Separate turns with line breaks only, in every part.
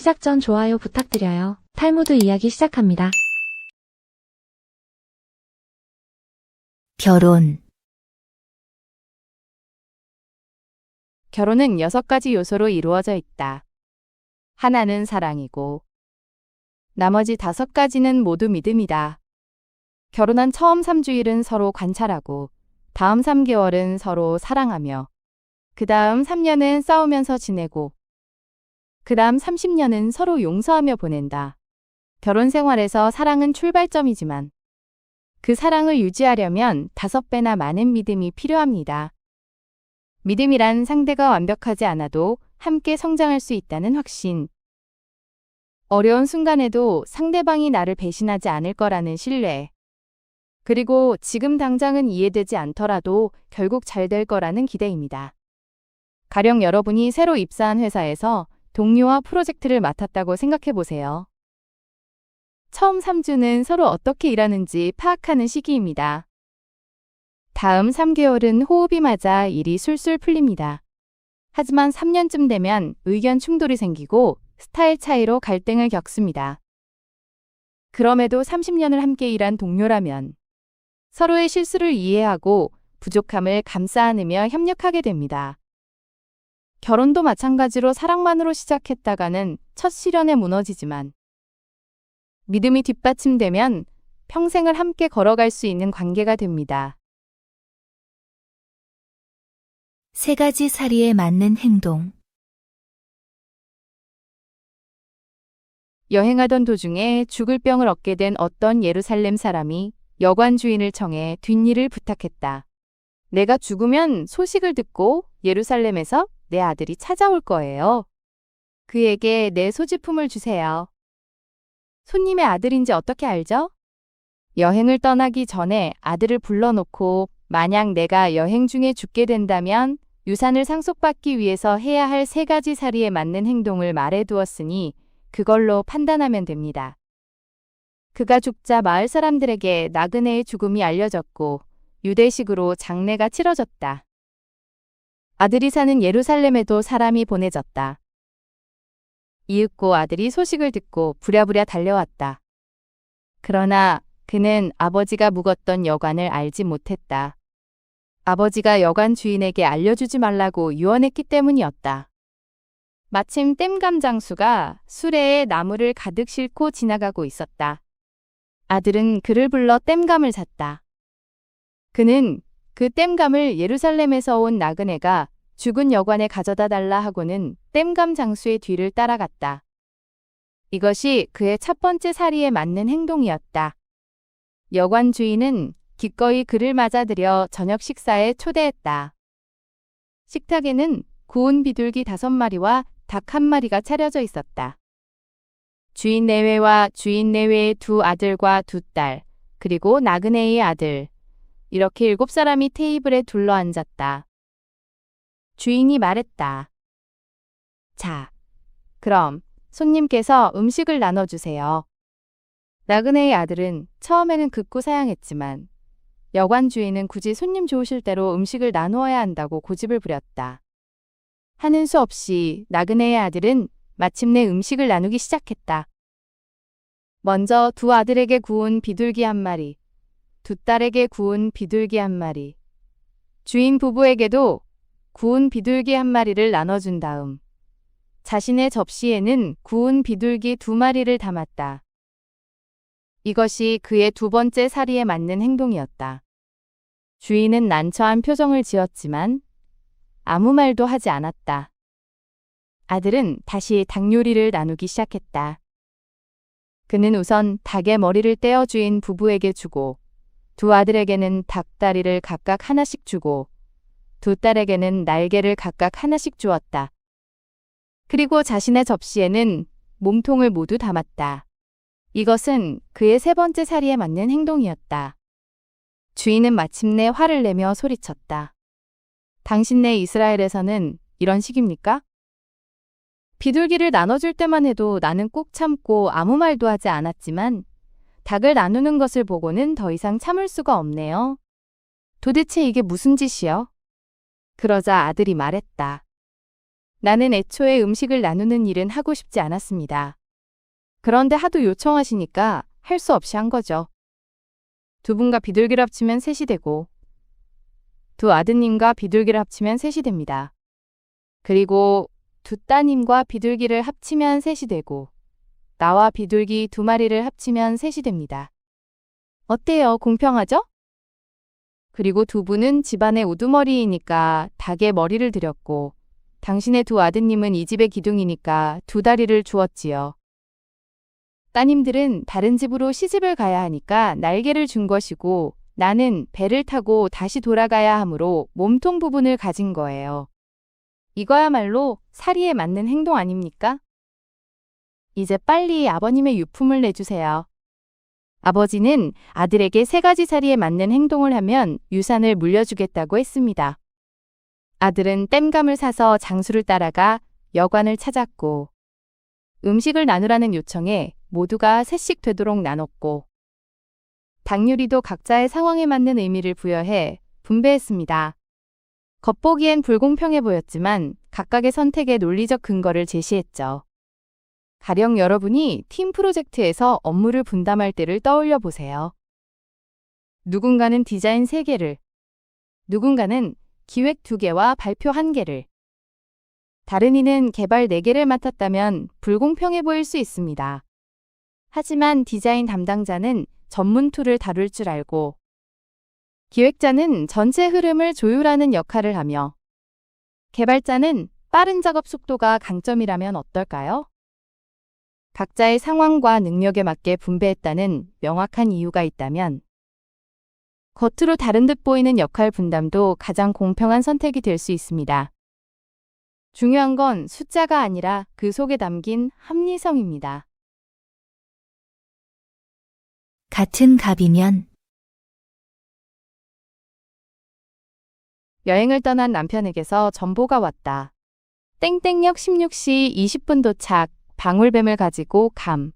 시작 전 좋아요 부탁드려요. 탈무드 이야기 시작합니다.
결혼.
결혼은 6가지 요소로 이루어져 있다. 하나는 사랑이고, 나머지 5가지는 모두 믿음이다. 결혼한 처음 3주일은 서로 관찰하고, 다음 3개월은 서로 사랑하며, 그 다음 3년은 싸우면서 지내고, 그 다음 30년은 서로 용서하며 보낸다. 결혼 생활에서 사랑은 출발점이지만, 그 사랑을 유지하려면 5배나 많은 믿음이 필요합니다. 믿음이란 상대가 완벽하지 않아도 함께 성장할 수 있다는 확신. 어려운 순간에도 상대방이 나를 배신하지 않을 거라는 신뢰. 그리고 지금 당장은 이해되지 않더라도 결국 잘 될 거라는 기대입니다. 가령 여러분이 새로 입사한 회사에서 동료와 프로젝트를 맡았다고 생각해 보세요. 처음 3주는 서로 어떻게 일하는지 파악하는 시기입니다. 다음 3개월은 호흡이 맞아 일이 술술 풀립니다. 하지만 3년쯤 되면 의견 충돌이 생기고 스타일 차이로 갈등을 겪습니다. 그럼에도 30년을 함께 일한 동료라면 서로의 실수를 이해하고 부족함을 감싸 안으며 협력하게 됩니다. 결혼도 마찬가지로 사랑만으로 시작했다가는 첫 시련에 무너지지만 믿음이 뒷받침되면 평생을 함께 걸어갈 수 있는 관계가 됩니다.
3가지 사리에 맞는 행동.
여행하던 도중에 죽을 병을 얻게 된 어떤 예루살렘 사람이 여관 주인을 청해 뒷일을 부탁했다. 내가 죽으면 소식을 듣고 예루살렘에서 내 아들이 찾아올 거예요. 그에게 내 소지품을 주세요. 손님의 아들인지 어떻게 알죠? 여행을 떠나기 전에 아들을 불러놓고 만약 내가 여행 중에 죽게 된다면 유산을 상속받기 위해서 해야 할 3가지 사리에 맞는 행동을 말해두었으니 그걸로 판단하면 됩니다. 그가 죽자 마을 사람들에게 나그네의 죽음이 알려졌고 유대식으로 장례가 치러졌다. 아들이 사는 예루살렘에도 사람이 보내졌다. 이윽고 아들이 소식을 듣고 부랴부랴 달려왔다. 그러나 그는 아버지가 묵었던 여관을 알지 못했다. 아버지가 여관 주인에게 알려주지 말라고 유언했기 때문이었다. 마침 뗏감 장수가 수레에 나무를 가득 싣고 지나가고 있었다. 아들은 그를 불러 뗏감을 샀다. 그는 그 뗏감을 예루살렘에서 온 나그네가 죽은 여관에 가져다 달라 하고는 뗏감 장수의 뒤를 따라갔다. 이것이 그의 첫 번째 사리에 맞는 행동이었다. 여관 주인은 기꺼이 그를 맞아들여 저녁 식사에 초대했다. 식탁에는 구운 비둘기 5마리와 닭 1마리가 차려져 있었다. 주인 내외와 주인 내외의 2 아들과 2 딸, 그리고 나그네의 아들, 이렇게 7사람이 테이블에 둘러 앉았다. 주인이 말했다. 자, 그럼 손님께서 음식을 나눠주세요. 나그네의 아들은 처음에는 극구 사양했지만 여관 주인은 굳이 손님 좋으실 대로 음식을 나누어야 한다고 고집을 부렸다. 하는 수 없이 나그네의 아들은 마침내 음식을 나누기 시작했다. 먼저 2 아들에게 구운 비둘기 1마리, 2 딸에게 구운 비둘기 1마리, 주인 부부에게도 구운 비둘기 1마리를 나눠준 다음 자신의 접시에는 구운 비둘기 2마리를 담았다. 이것이 그의 2번째 사리에 맞는 행동이었다. 주인은 난처한 표정을 지었지만 아무 말도 하지 않았다. 아들은 다시 닭 요리를 나누기 시작했다. 그는 우선 닭의 머리를 떼어 주인 부부에게 주고 2 아들에게는 닭다리를 각각 하나씩 주고 2 딸에게는 날개를 각각 하나씩 주었다. 그리고 자신의 접시에는 몸통을 모두 담았다. 이것은 그의 3번째 사리에 맞는 행동이었다. 주인은 마침내 화를 내며 소리쳤다. 당신네 이스라엘에서는 이런 식입니까? 비둘기를 나눠줄 때만 해도 나는 꾹 참고 아무 말도 하지 않았지만 닭을 나누는 것을 보고는 더 이상 참을 수가 없네요. 도대체 이게 무슨 짓이요? 그러자 아들이 말했다. 나는 애초에 음식을 나누는 일은 하고 싶지 않았습니다. 그런데 하도 요청하시니까 할 수 없이 한 거죠. 두 분과 비둘기를 합치면 셋이 되고, 두 아드님과 비둘기를 합치면 셋이 됩니다. 그리고 두 따님과 비둘기를 합치면 셋이 되고, 나와 비둘기 두 마리를 합치면 셋이 됩니다. 어때요? 공평하죠? 그리고 두 분은 집안의 우두머리이니까 닭의 머리를 드렸고, 당신의 두 아드님은 이 집의 기둥이니까 두 다리를 주었지요. 따님들은 다른 집으로 시집을 가야 하니까 날개를 준 것이고, 나는 배를 타고 다시 돌아가야 하므로 몸통 부분을 가진 거예요. 이거야말로 사리에 맞는 행동 아닙니까? 이제 빨리 아버님의 유품을 내주세요. 아버지는 아들에게 3가지 사리에 맞는 행동을 하면 유산을 물려주겠다고 했습니다. 아들은 뗏감을 사서 장수를 따라가 여관을 찾았고, 음식을 나누라는 요청에 모두가 셋씩 되도록 나눴고, 닭요리도 각자의 상황에 맞는 의미를 부여해 분배했습니다. 겉보기엔 불공평해 보였지만 각각의 선택에 논리적 근거를 제시했죠. 가령 여러분이 팀 프로젝트에서 업무를 분담할 때를 떠올려 보세요. 누군가는 디자인 3개를, 누군가는 기획 2개와 발표 1개를, 다른 이는 개발 4개를 맡았다면 불공평해 보일 수 있습니다. 하지만 디자인 담당자는 전문 툴을 다룰 줄 알고, 기획자는 전체 흐름을 조율하는 역할을 하며, 개발자는 빠른 작업 속도가 강점이라면 어떨까요? 각자의 상황과 능력에 맞게 분배했다는 명확한 이유가 있다면, 겉으로 다른 듯 보이는 역할 분담도 가장 공평한 선택이 될 수 있습니다. 중요한 건 숫자가 아니라 그 속에 담긴 합리성입니다.
같은 값이면
여행을 떠난 남편에게서 전보가 왔다. 땡땡역 16시 20분 도착, 방울뱀을 가지고 감.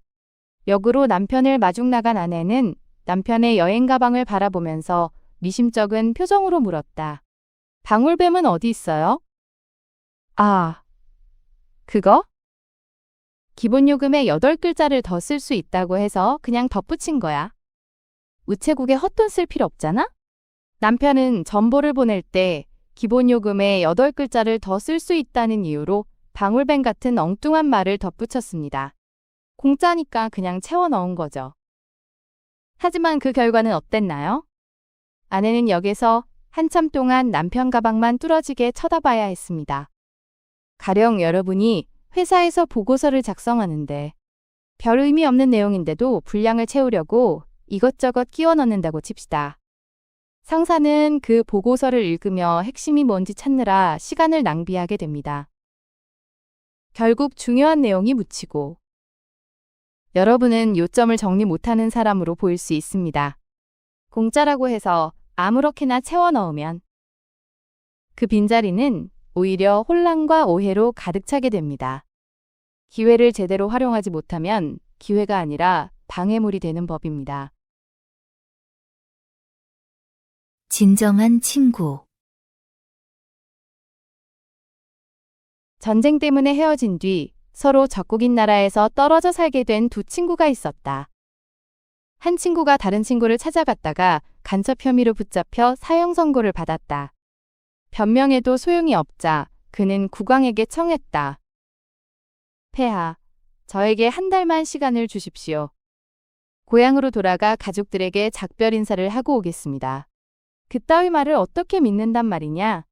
역으로 남편을 마중 나간 아내는 남편의 여행 가방을 바라보면서 미심쩍은 표정으로 물었다. 방울뱀은 어디 있어요? 아, 그거? 기본 요금에 8글자를 더 쓸 수 있다고 해서 그냥 덧붙인 거야. 우체국에 헛돈 쓸 필요 없잖아? 남편은 전보를 보낼 때 기본 요금에 8글자를 더 쓸 수 있다는 이유로 방울뱀 같은 엉뚱한 말을 덧붙였습니다. 공짜니까 그냥 채워 넣은 거죠. 하지만 그 결과는 어땠나요? 아내는 역에서 한참 동안 남편 가방만 뚫어지게 쳐다봐야 했습니다. 가령 여러분이 회사에서 보고서를 작성하는데 별 의미 없는 내용인데도 분량을 채우려고 이것저것 끼워 넣는다고 칩시다. 상사는 그 보고서를 읽으며 핵심이 뭔지 찾느라 시간을 낭비하게 됩니다. 결국 중요한 내용이 묻히고, 여러분은 요점을 정리 못하는 사람으로 보일 수 있습니다. 공짜라고 해서 아무렇게나 채워 넣으면 그 빈자리는 오히려 혼란과 오해로 가득 차게 됩니다. 기회를 제대로 활용하지 못하면 기회가 아니라 방해물이 되는 법입니다.
진정한 친구.
전쟁 때문에 헤어진 뒤 서로 적국인 나라에서 떨어져 살게 된 두 친구가 있었다. 한 친구가 다른 친구를 찾아갔다가 간첩 혐의로 붙잡혀 사형 선고를 받았다. 변명해도 소용이 없자 그는 국왕에게 청했다. 폐하, 저에게 한 달만 시간을 주십시오. 고향으로 돌아가 가족들에게 작별 인사를 하고 오겠습니다. 그따위 말을 어떻게 믿는단 말이냐?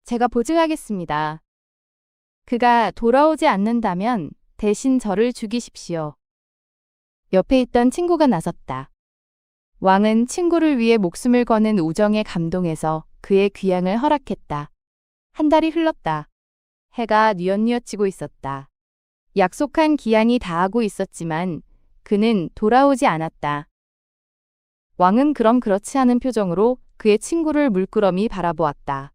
제가 보증하겠습니다. 그가 돌아오지 않는다면 대신 저를 죽이십시오. 옆에 있던 친구가 나섰다. 왕은 친구를 위해 목숨을 거는 우정에 감동해서 그의 귀향을 허락했다. 한 달이 흘렀다. 해가 뉘엿뉘엿 지고 있었다. 약속한 기한이 다하고 있었지만 그는 돌아오지 않았다. 왕은 그럼 그렇지 않은 표정으로 그의 친구를 물끄러미 바라보았다.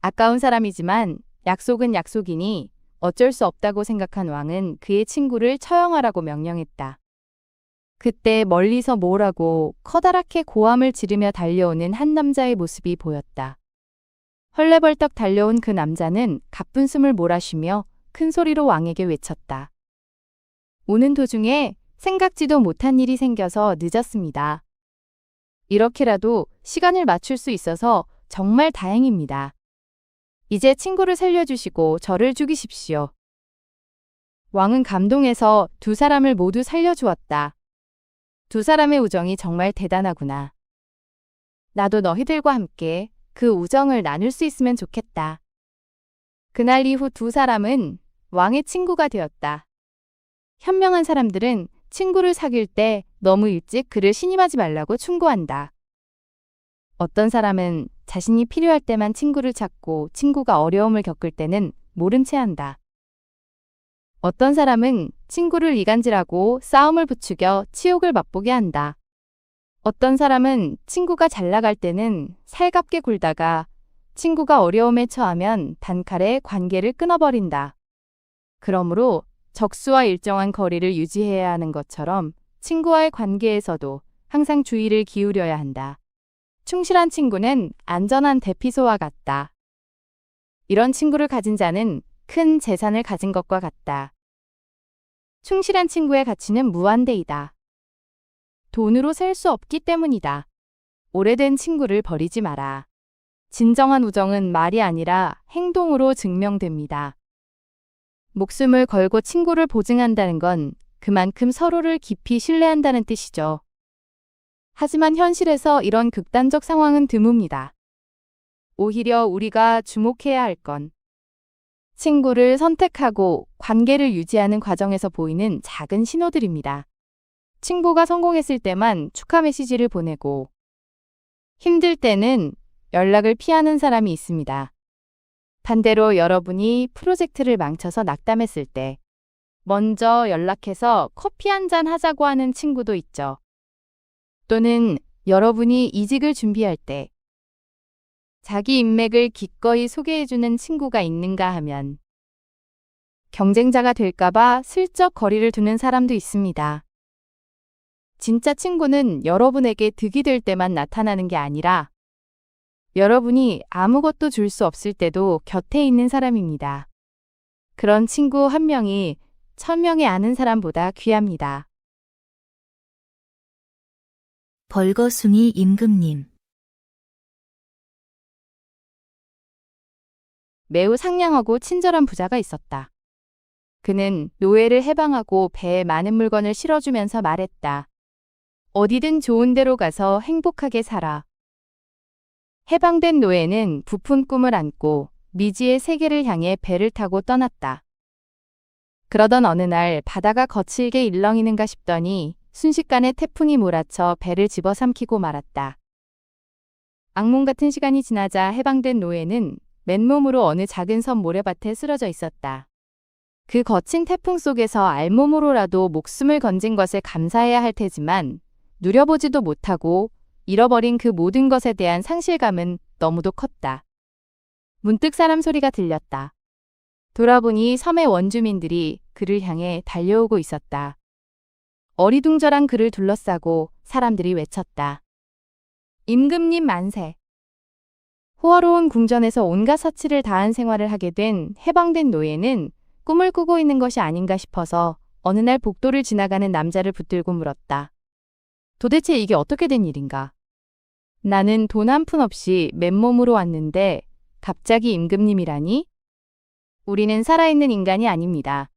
아까운 사람이지만 약속은 약속이니 어쩔 수 없다고 생각한 왕은 그의 친구를 처형하라고 명령했다. 그때 멀리서 모으라고 커다랗게 고함을 지르며 달려오는 한 남자의 모습이 보였다. 헐레벌떡 달려온 그 남자는 가쁜 숨을 몰아쉬며 큰 소리로 왕에게 외쳤다. 오는 도중에 생각지도 못한 일이 생겨서 늦었습니다. 이렇게라도 시간을 맞출 수 있어서 정말 다행입니다. 이제 친구를 살려주시고 저를 죽이십시오. 왕은 감동해서 두 사람을 모두 살려주었다. 두 사람의 우정이 정말 대단하구나. 나도 너희들과 함께 그 우정을 나눌 수 있으면 좋겠다. 그날 이후 두 사람은 왕의 친구가 되었다. 현명한 사람들은 친구를 사귈 때 너무 일찍 그를 신임하지 말라고 충고한다. 어떤 사람은 자신이 필요할 때만 친구를 찾고 친구가 어려움을 겪을 때는 모른 채 한다. 어떤 사람은 친구를 이간질하고 싸움을 부추겨 치욕을 맛보게 한다. 어떤 사람은 친구가 잘 나갈 때는 살갑게 굴다가 친구가 어려움에 처하면 단칼에 관계를 끊어버린다. 그러므로 적수와 일정한 거리를 유지해야 하는 것처럼 친구와의 관계에서도 항상 주의를 기울여야 한다. 충실한 친구는 안전한 대피소와 같다. 이런 친구를 가진 자는 큰 재산을 가진 것과 같다. 충실한 친구의 가치는 무한대이다. 돈으로 셀 수 없기 때문이다. 오래된 친구를 버리지 마라. 진정한 우정은 말이 아니라 행동으로 증명됩니다. 목숨을 걸고 친구를 보증한다는 건 그만큼 서로를 깊이 신뢰한다는 뜻이죠. 하지만 현실에서 이런 극단적 상황은 드뭅니다. 오히려 우리가 주목해야 할 건 친구를 선택하고 관계를 유지하는 과정에서 보이는 작은 신호들입니다. 친구가 성공했을 때만 축하 메시지를 보내고 힘들 때는 연락을 피하는 사람이 있습니다. 반대로 여러분이 프로젝트를 망쳐서 낙담했을 때 먼저 연락해서 커피 한잔 하자고 하는 친구도 있죠. 또는 여러분이 이직을 준비할 때 자기 인맥을 기꺼이 소개해주는 친구가 있는가 하면 경쟁자가 될까봐 슬쩍 거리를 두는 사람도 있습니다. 진짜 친구는 여러분에게 득이 될 때만 나타나는 게 아니라 여러분이 아무것도 줄 수 없을 때도 곁에 있는 사람입니다. 그런 친구 한 명이 1000명의 아는 사람보다 귀합니다.
벌거숭이 임금님.
매우 상냥하고 친절한 부자가 있었다. 그는 노예를 해방하고 배에 많은 물건을 실어주면서 말했다. 어디든 좋은 데로 가서 행복하게 살아. 해방된 노예는 부푼 꿈을 안고 미지의 세계를 향해 배를 타고 떠났다. 그러던 어느 날 바다가 거칠게 일렁이는가 싶더니 순식간에 태풍이 몰아쳐 배를 집어삼키고 말았다. 악몽 같은 시간이 지나자 해방된 노예는 맨몸으로 어느 작은 섬 모래밭에 쓰러져 있었다. 그 거친 태풍 속에서 알몸으로라도 목숨을 건진 것에 감사해야 할 테지만 누려보지도 못하고 잃어버린 그 모든 것에 대한 상실감은 너무도 컸다. 문득 사람 소리가 들렸다. 돌아보니 섬의 원주민들이 그를 향해 달려오고 있었다. 어리둥절한 그를 둘러싸고 사람들이 외쳤다. 임금님 만세. 호화로운 궁전에서 온갖 사치를 다한 생활을 하게 된 해방된 노예는 꿈을 꾸고 있는 것이 아닌가 싶어서 어느 날 복도를 지나가는 남자를 붙들고 물었다. 도대체 이게 어떻게 된 일인가? 나는 돈 한 푼 없이 맨몸으로 왔는데 갑자기 임금님이라니? 우리는 살아있는 인간이 아닙니다.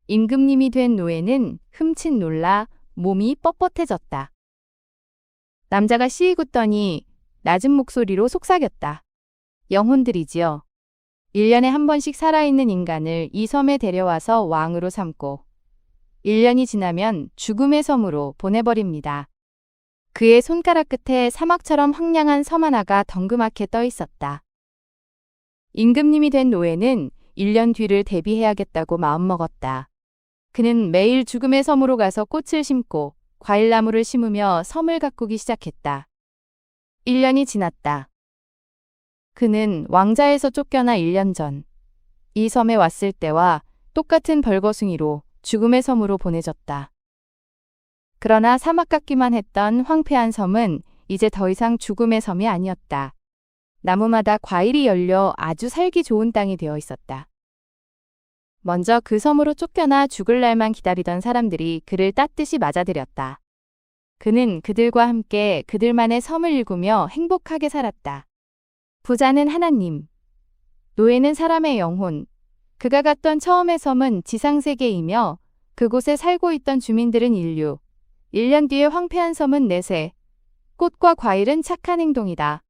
임금님이 된 노예는 흠칫 놀라 몸이 뻣뻣해졌다. 남자가 시익 웃더니 낮은 목소리로 속삭였다. 영혼들이지요. 1년에 한 번씩 살아있는 인간을 이 섬에 데려와서 왕으로 삼고 1년이 지나면 죽음의 섬으로 보내버립니다. 그의 손가락 끝에 사막처럼 황량한 섬 하나가 덩그맣게 떠 있었다. 임금님이 된 노예는 1년 뒤를 대비해야겠다고 마음먹었다. 그는 매일 죽음의 섬으로 가서 꽃을 심고 과일나무를 심으며 섬을 가꾸기 시작했다. 1년이 지났다. 그는 왕자에서 쫓겨나 1년 전 이 섬에 왔을 때와 똑같은 벌거숭이로 죽음의 섬으로 보내졌다. 그러나 사막 같기만 했던 황폐한 섬은 이제 더 이상 죽음의 섬이 아니었다. 나무마다 과일이 열려 아주 살기 좋은 땅이 되어 있었다. 먼저 그 섬으로 쫓겨나 죽을 날만 기다리던 사람들이 그를 따뜻이 맞아들였다. 그는 그들과 함께 그들만의 섬을 일구며 행복하게 살았다. 부자는 하나님, 노예는 사람의 영혼. 그가 갔던 처음의 섬은 지상세계이며 그곳에 살고 있던 주민들은 인류. 1년 뒤에 황폐한 섬은 내세. 꽃과 과일은 착한 행동이다.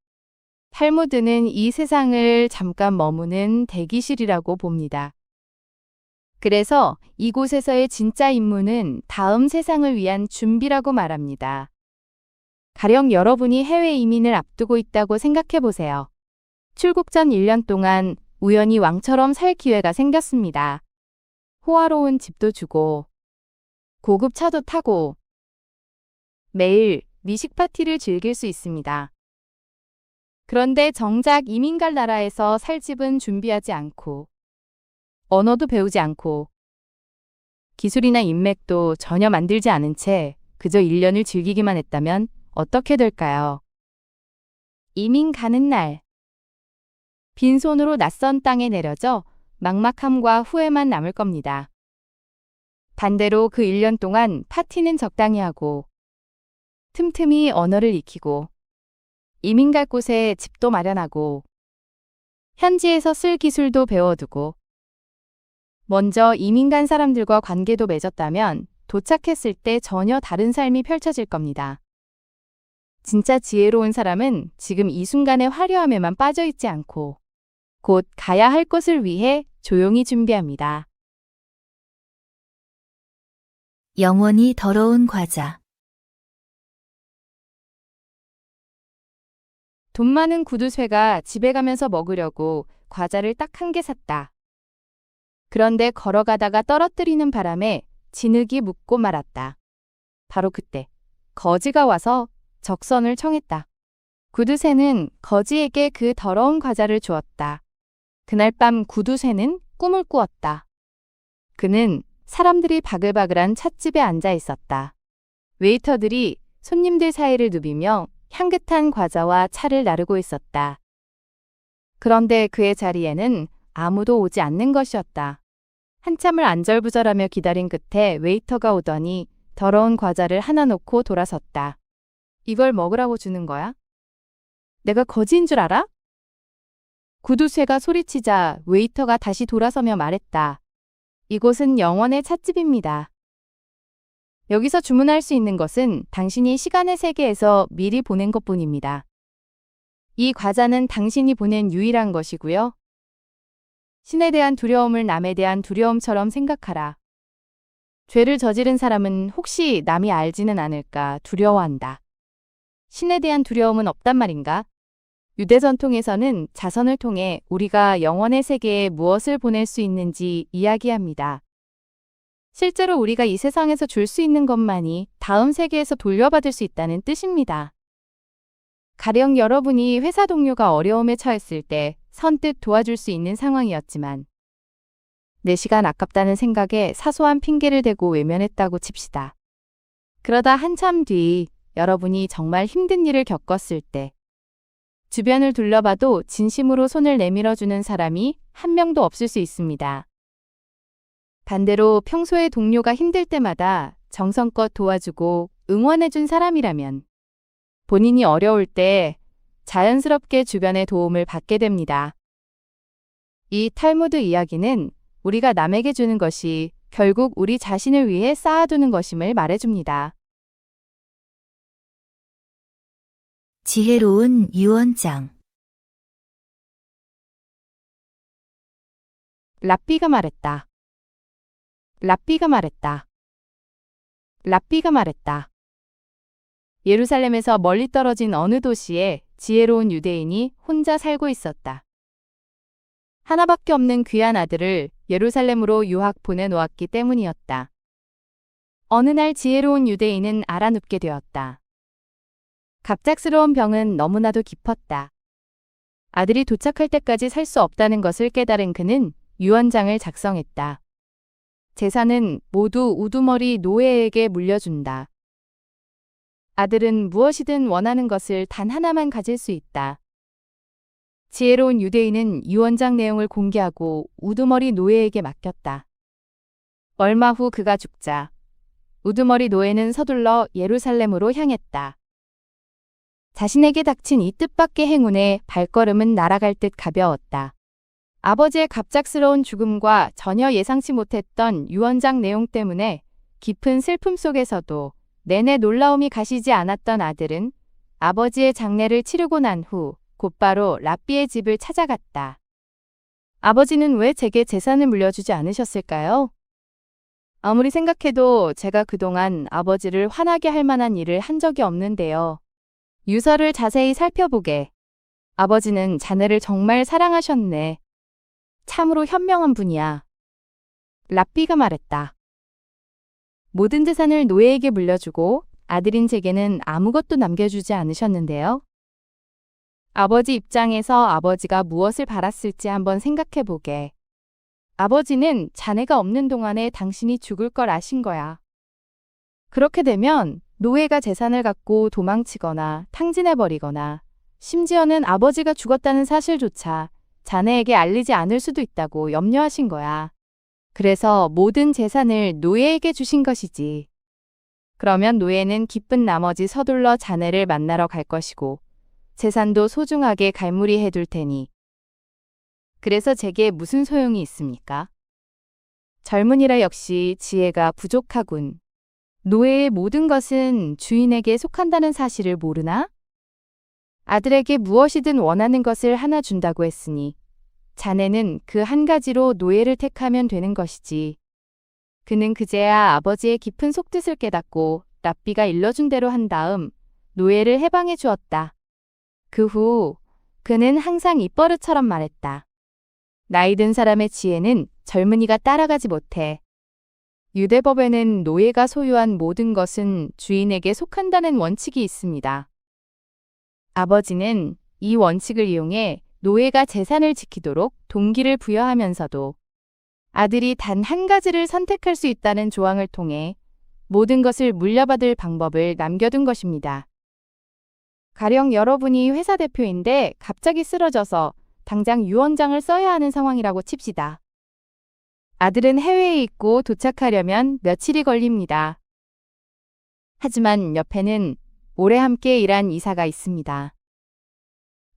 탈무드는 이 세상을 잠깐 머무는 대기실이라고 봅니다. 그래서 이곳에서의 진짜 임무는 다음 세상을 위한 준비라고 말합니다. 가령 여러분이 해외 이민을 앞두고 있다고 생각해 보세요. 출국 전 1년 동안 우연히 왕처럼 살 기회가 생겼습니다. 호화로운 집도 주고, 고급 차도 타고, 매일 미식 파티를 즐길 수 있습니다. 그런데 정작 이민 갈 나라에서 살 집은 준비하지 않고, 언어도 배우지 않고, 기술이나 인맥도 전혀 만들지 않은 채 그저 1년을 즐기기만 했다면 어떻게 될까요? 이민 가는 날, 빈손으로 낯선 땅에 내려져 막막함과 후회만 남을 겁니다. 반대로 그 1년 동안 파티는 적당히 하고, 틈틈이 언어를 익히고, 이민 갈 곳에 집도 마련하고, 현지에서 쓸 기술도 배워두고, 먼저 이민 간 사람들과 관계도 맺었다면 도착했을 때 전혀 다른 삶이 펼쳐질 겁니다. 진짜 지혜로운 사람은 지금 이 순간의 화려함에만 빠져 있지 않고 곧 가야 할 곳을 위해 조용히 준비합니다.
영원히 더러운 과자.
돈 많은 구두쇠가 집에 가면서 먹으려고 과자를 딱 한 개 샀다. 그런데 걸어가다가 떨어뜨리는 바람에 진흙이 묻고 말았다. 바로 그때 거지가 와서 적선을 청했다. 구두쇠는 거지에게 그 더러운 과자를 주었다. 그날 밤 구두쇠는 꿈을 꾸었다. 그는 사람들이 바글바글한 찻집에 앉아 있었다. 웨이터들이 손님들 사이를 누비며 향긋한 과자와 차를 나르고 있었다. 그런데 그의 자리에는 아무도 오지 않는 것이었다. 한참을 안절부절하며 기다린 끝에 웨이터가 오더니 더러운 과자를 하나 놓고 돌아섰다. 이걸 먹으라고 주는 거야? 내가 거지인 줄 알아? 구두쇠가 소리치자 웨이터가 다시 돌아서며 말했다. 이곳은 영원의 찻집입니다. 여기서 주문할 수 있는 것은 당신이 시간의 세계에서 미리 보낸 것뿐입니다. 이 과자는 당신이 보낸 유일한 것이고요. 신에 대한 두려움을 남에 대한 두려움처럼 생각하라. 죄를 저지른 사람은 혹시 남이 알지는 않을까 두려워한다. 신에 대한 두려움은 없단 말인가? 유대 전통에서는 자선을 통해 우리가 영원의 세계에 무엇을 보낼 수 있는지 이야기합니다. 실제로 우리가 이 세상에서 줄 수 있는 것만이 다음 세계에서 돌려받을 수 있다는 뜻입니다. 가령 여러분이 회사 동료가 어려움에 처했을 때 선뜻 도와줄 수 있는 상황이었지만 내 시간 아깝다는 생각에 사소한 핑계를 대고 외면했다고 칩시다. 그러다 한참 뒤 여러분이 정말 힘든 일을 겪었을 때 주변을 둘러봐도 진심으로 손을 내밀어주는 사람이 한 명도 없을 수 있습니다. 반대로 평소에 동료가 힘들 때마다 정성껏 도와주고 응원해준 사람이라면 본인이 어려울 때 자연스럽게 주변의 도움을 받게 됩니다. 이 탈무드 이야기는 우리가 남에게 주는 것이 결국 우리 자신을 위해 쌓아두는 것임을 말해줍니다.
지혜로운 유언장.
랍비가 말했다. 랍비가 말했다. 랍비가 말했다. 예루살렘에서 멀리 떨어진 어느 도시에 지혜로운 유대인이 혼자 살고 있었다. 하나밖에 없는 귀한 아들을 예루살렘으로 유학 보내놓았기 때문이었다. 어느 날 지혜로운 유대인은 알아눕게 되었다. 갑작스러운 병은 너무나도 깊었다. 아들이 도착할 때까지 살 수 없다는 것을 깨달은 그는 유언장을 작성했다. 재산은 모두 우두머리 노예에게 물려준다. 아들은 무엇이든 원하는 것을 단 하나만 가질 수 있다. 지혜로운 유대인은 유언장 내용을 공개하고 우두머리 노예에게 맡겼다. 얼마 후 그가 죽자 우두머리 노예는 서둘러 예루살렘으로 향했다. 자신에게 닥친 이 뜻밖의 행운에 발걸음은 날아갈 듯 가벼웠다. 아버지의 갑작스러운 죽음과 전혀 예상치 못했던 유언장 내용 때문에 깊은 슬픔 속에서도 내내 놀라움이 가시지 않았던 아들은 아버지의 장례를 치르고 난 후 곧바로 랍비의 집을 찾아갔다. 아버지는 왜 제게 재산을 물려주지 않으셨을까요? 아무리 생각해도 제가 그동안 아버지를 화나게 할 만한 일을 한 적이 없는데요. 유서를 자세히 살펴보게. 아버지는 자네를 정말 사랑하셨네. 참으로 현명한 분이야. 랍비가 말했다. 모든 재산을 노예에게 물려주고 아들인 제게는 아무것도 남겨주지 않으셨는데요. 아버지 입장에서 아버지가 무엇을 바랐을지 한번 생각해보게. 아버지는 자네가 없는 동안에 당신이 죽을 걸 아신 거야. 그렇게 되면 노예가 재산을 갖고 도망치거나 탕진해버리거나 심지어는 아버지가 죽었다는 사실조차 자네에게 알리지 않을 수도 있다고 염려하신 거야. 그래서 모든 재산을 노예에게 주신 것이지. 그러면 노예는 기쁜 나머지 서둘러 자네를 만나러 갈 것이고 재산도 소중하게 갈무리해 둘 테니. 그래서 제게 무슨 소용이 있습니까? 젊은이라 역시 지혜가 부족하군. 노예의 모든 것은 주인에게 속한다는 사실을 모르나? 아들에게 무엇이든 원하는 것을 하나 준다고 했으니 자네는 그 한 가지로 노예를 택하면 되는 것이지. 그는 그제야 아버지의 깊은 속뜻을 깨닫고 랍비가 일러준 대로 한 다음 노예를 해방해 주었다. 그 후 그는 항상 입버릇처럼 말했다. 나이 든 사람의 지혜는 젊은이가 따라가지 못해. 유대법에는 노예가 소유한 모든 것은 주인에게 속한다는 원칙이 있습니다. 아버지는 이 원칙을 이용해 노예가 재산을 지키도록 동기를 부여하면서도 아들이 단 한 가지를 선택할 수 있다는 조항을 통해 모든 것을 물려받을 방법을 남겨둔 것입니다. 가령 여러분이 회사 대표인데 갑자기 쓰러져서 당장 유언장을 써야 하는 상황이라고 칩시다. 아들은 해외에 있고 도착하려면 며칠이 걸립니다. 하지만 옆에는 오래 함께 일한 이사가 있습니다.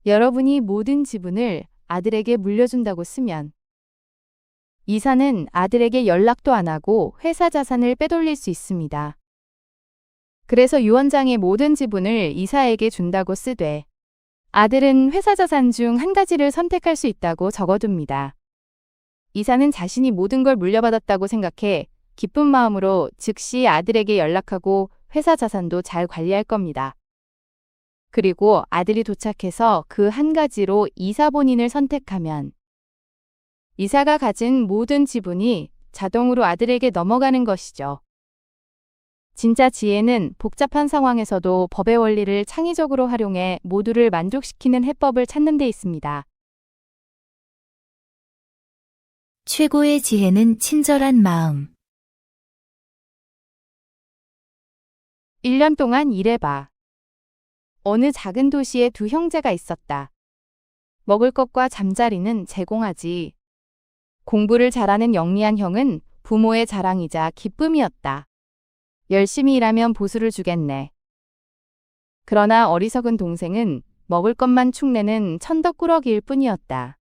여러분이 모든 지분을 아들에게 물려준다고 쓰면 이사는 아들에게 연락도 안 하고 회사 자산을 빼돌릴 수 있습니다. 그래서 유언장의 모든 지분을 이사에게 준다고 쓰되 아들은 회사 자산 중 한 가지를 선택할 수 있다고 적어둡니다. 이사는 자신이 모든 걸 물려받았다고 생각해 기쁜 마음으로 즉시 아들에게 연락하고 회사 자산도 잘 관리할 겁니다. 그리고 아들이 도착해서 그 한 가지로 이사 본인을 선택하면 이사가 가진 모든 지분이 자동으로 아들에게 넘어가는 것이죠. 진짜 지혜는 복잡한 상황에서도 법의 원리를 창의적으로 활용해 모두를 만족시키는 해법을 찾는 데 있습니다.
최고의 지혜는 친절한 마음.
1년 동안 일해봐. 어느 작은 도시에 두 형제가 있었다. 먹을 것과 잠자리는 제공하지. 공부를 잘하는 영리한 형은 부모의 자랑이자 기쁨이었다. 열심히 일하면 보수를 주겠네. 그러나 어리석은 동생은 먹을 것만 축내는 천덕꾸러기일 뿐이었다.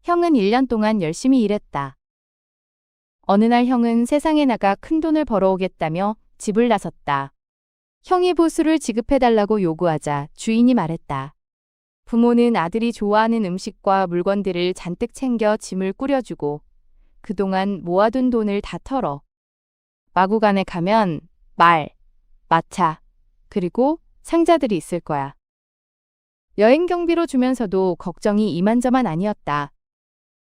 형은 1년 동안 열심히 일했다. 어느 날 형은 세상에 나가 큰 돈을 벌어오겠다며 집을 나섰다. 형이 보수를 지급해달라고 요구하자 주인이 말했다. 부모는 아들이 좋아하는 음식과 물건들을 잔뜩 챙겨 짐을 꾸려주고 그동안 모아둔 돈을 다 털어. 마구간에 가면 말, 마차, 그리고 상자들이 있을 거야. 여행 경비로 주면서도 걱정이 이만저만 아니었다.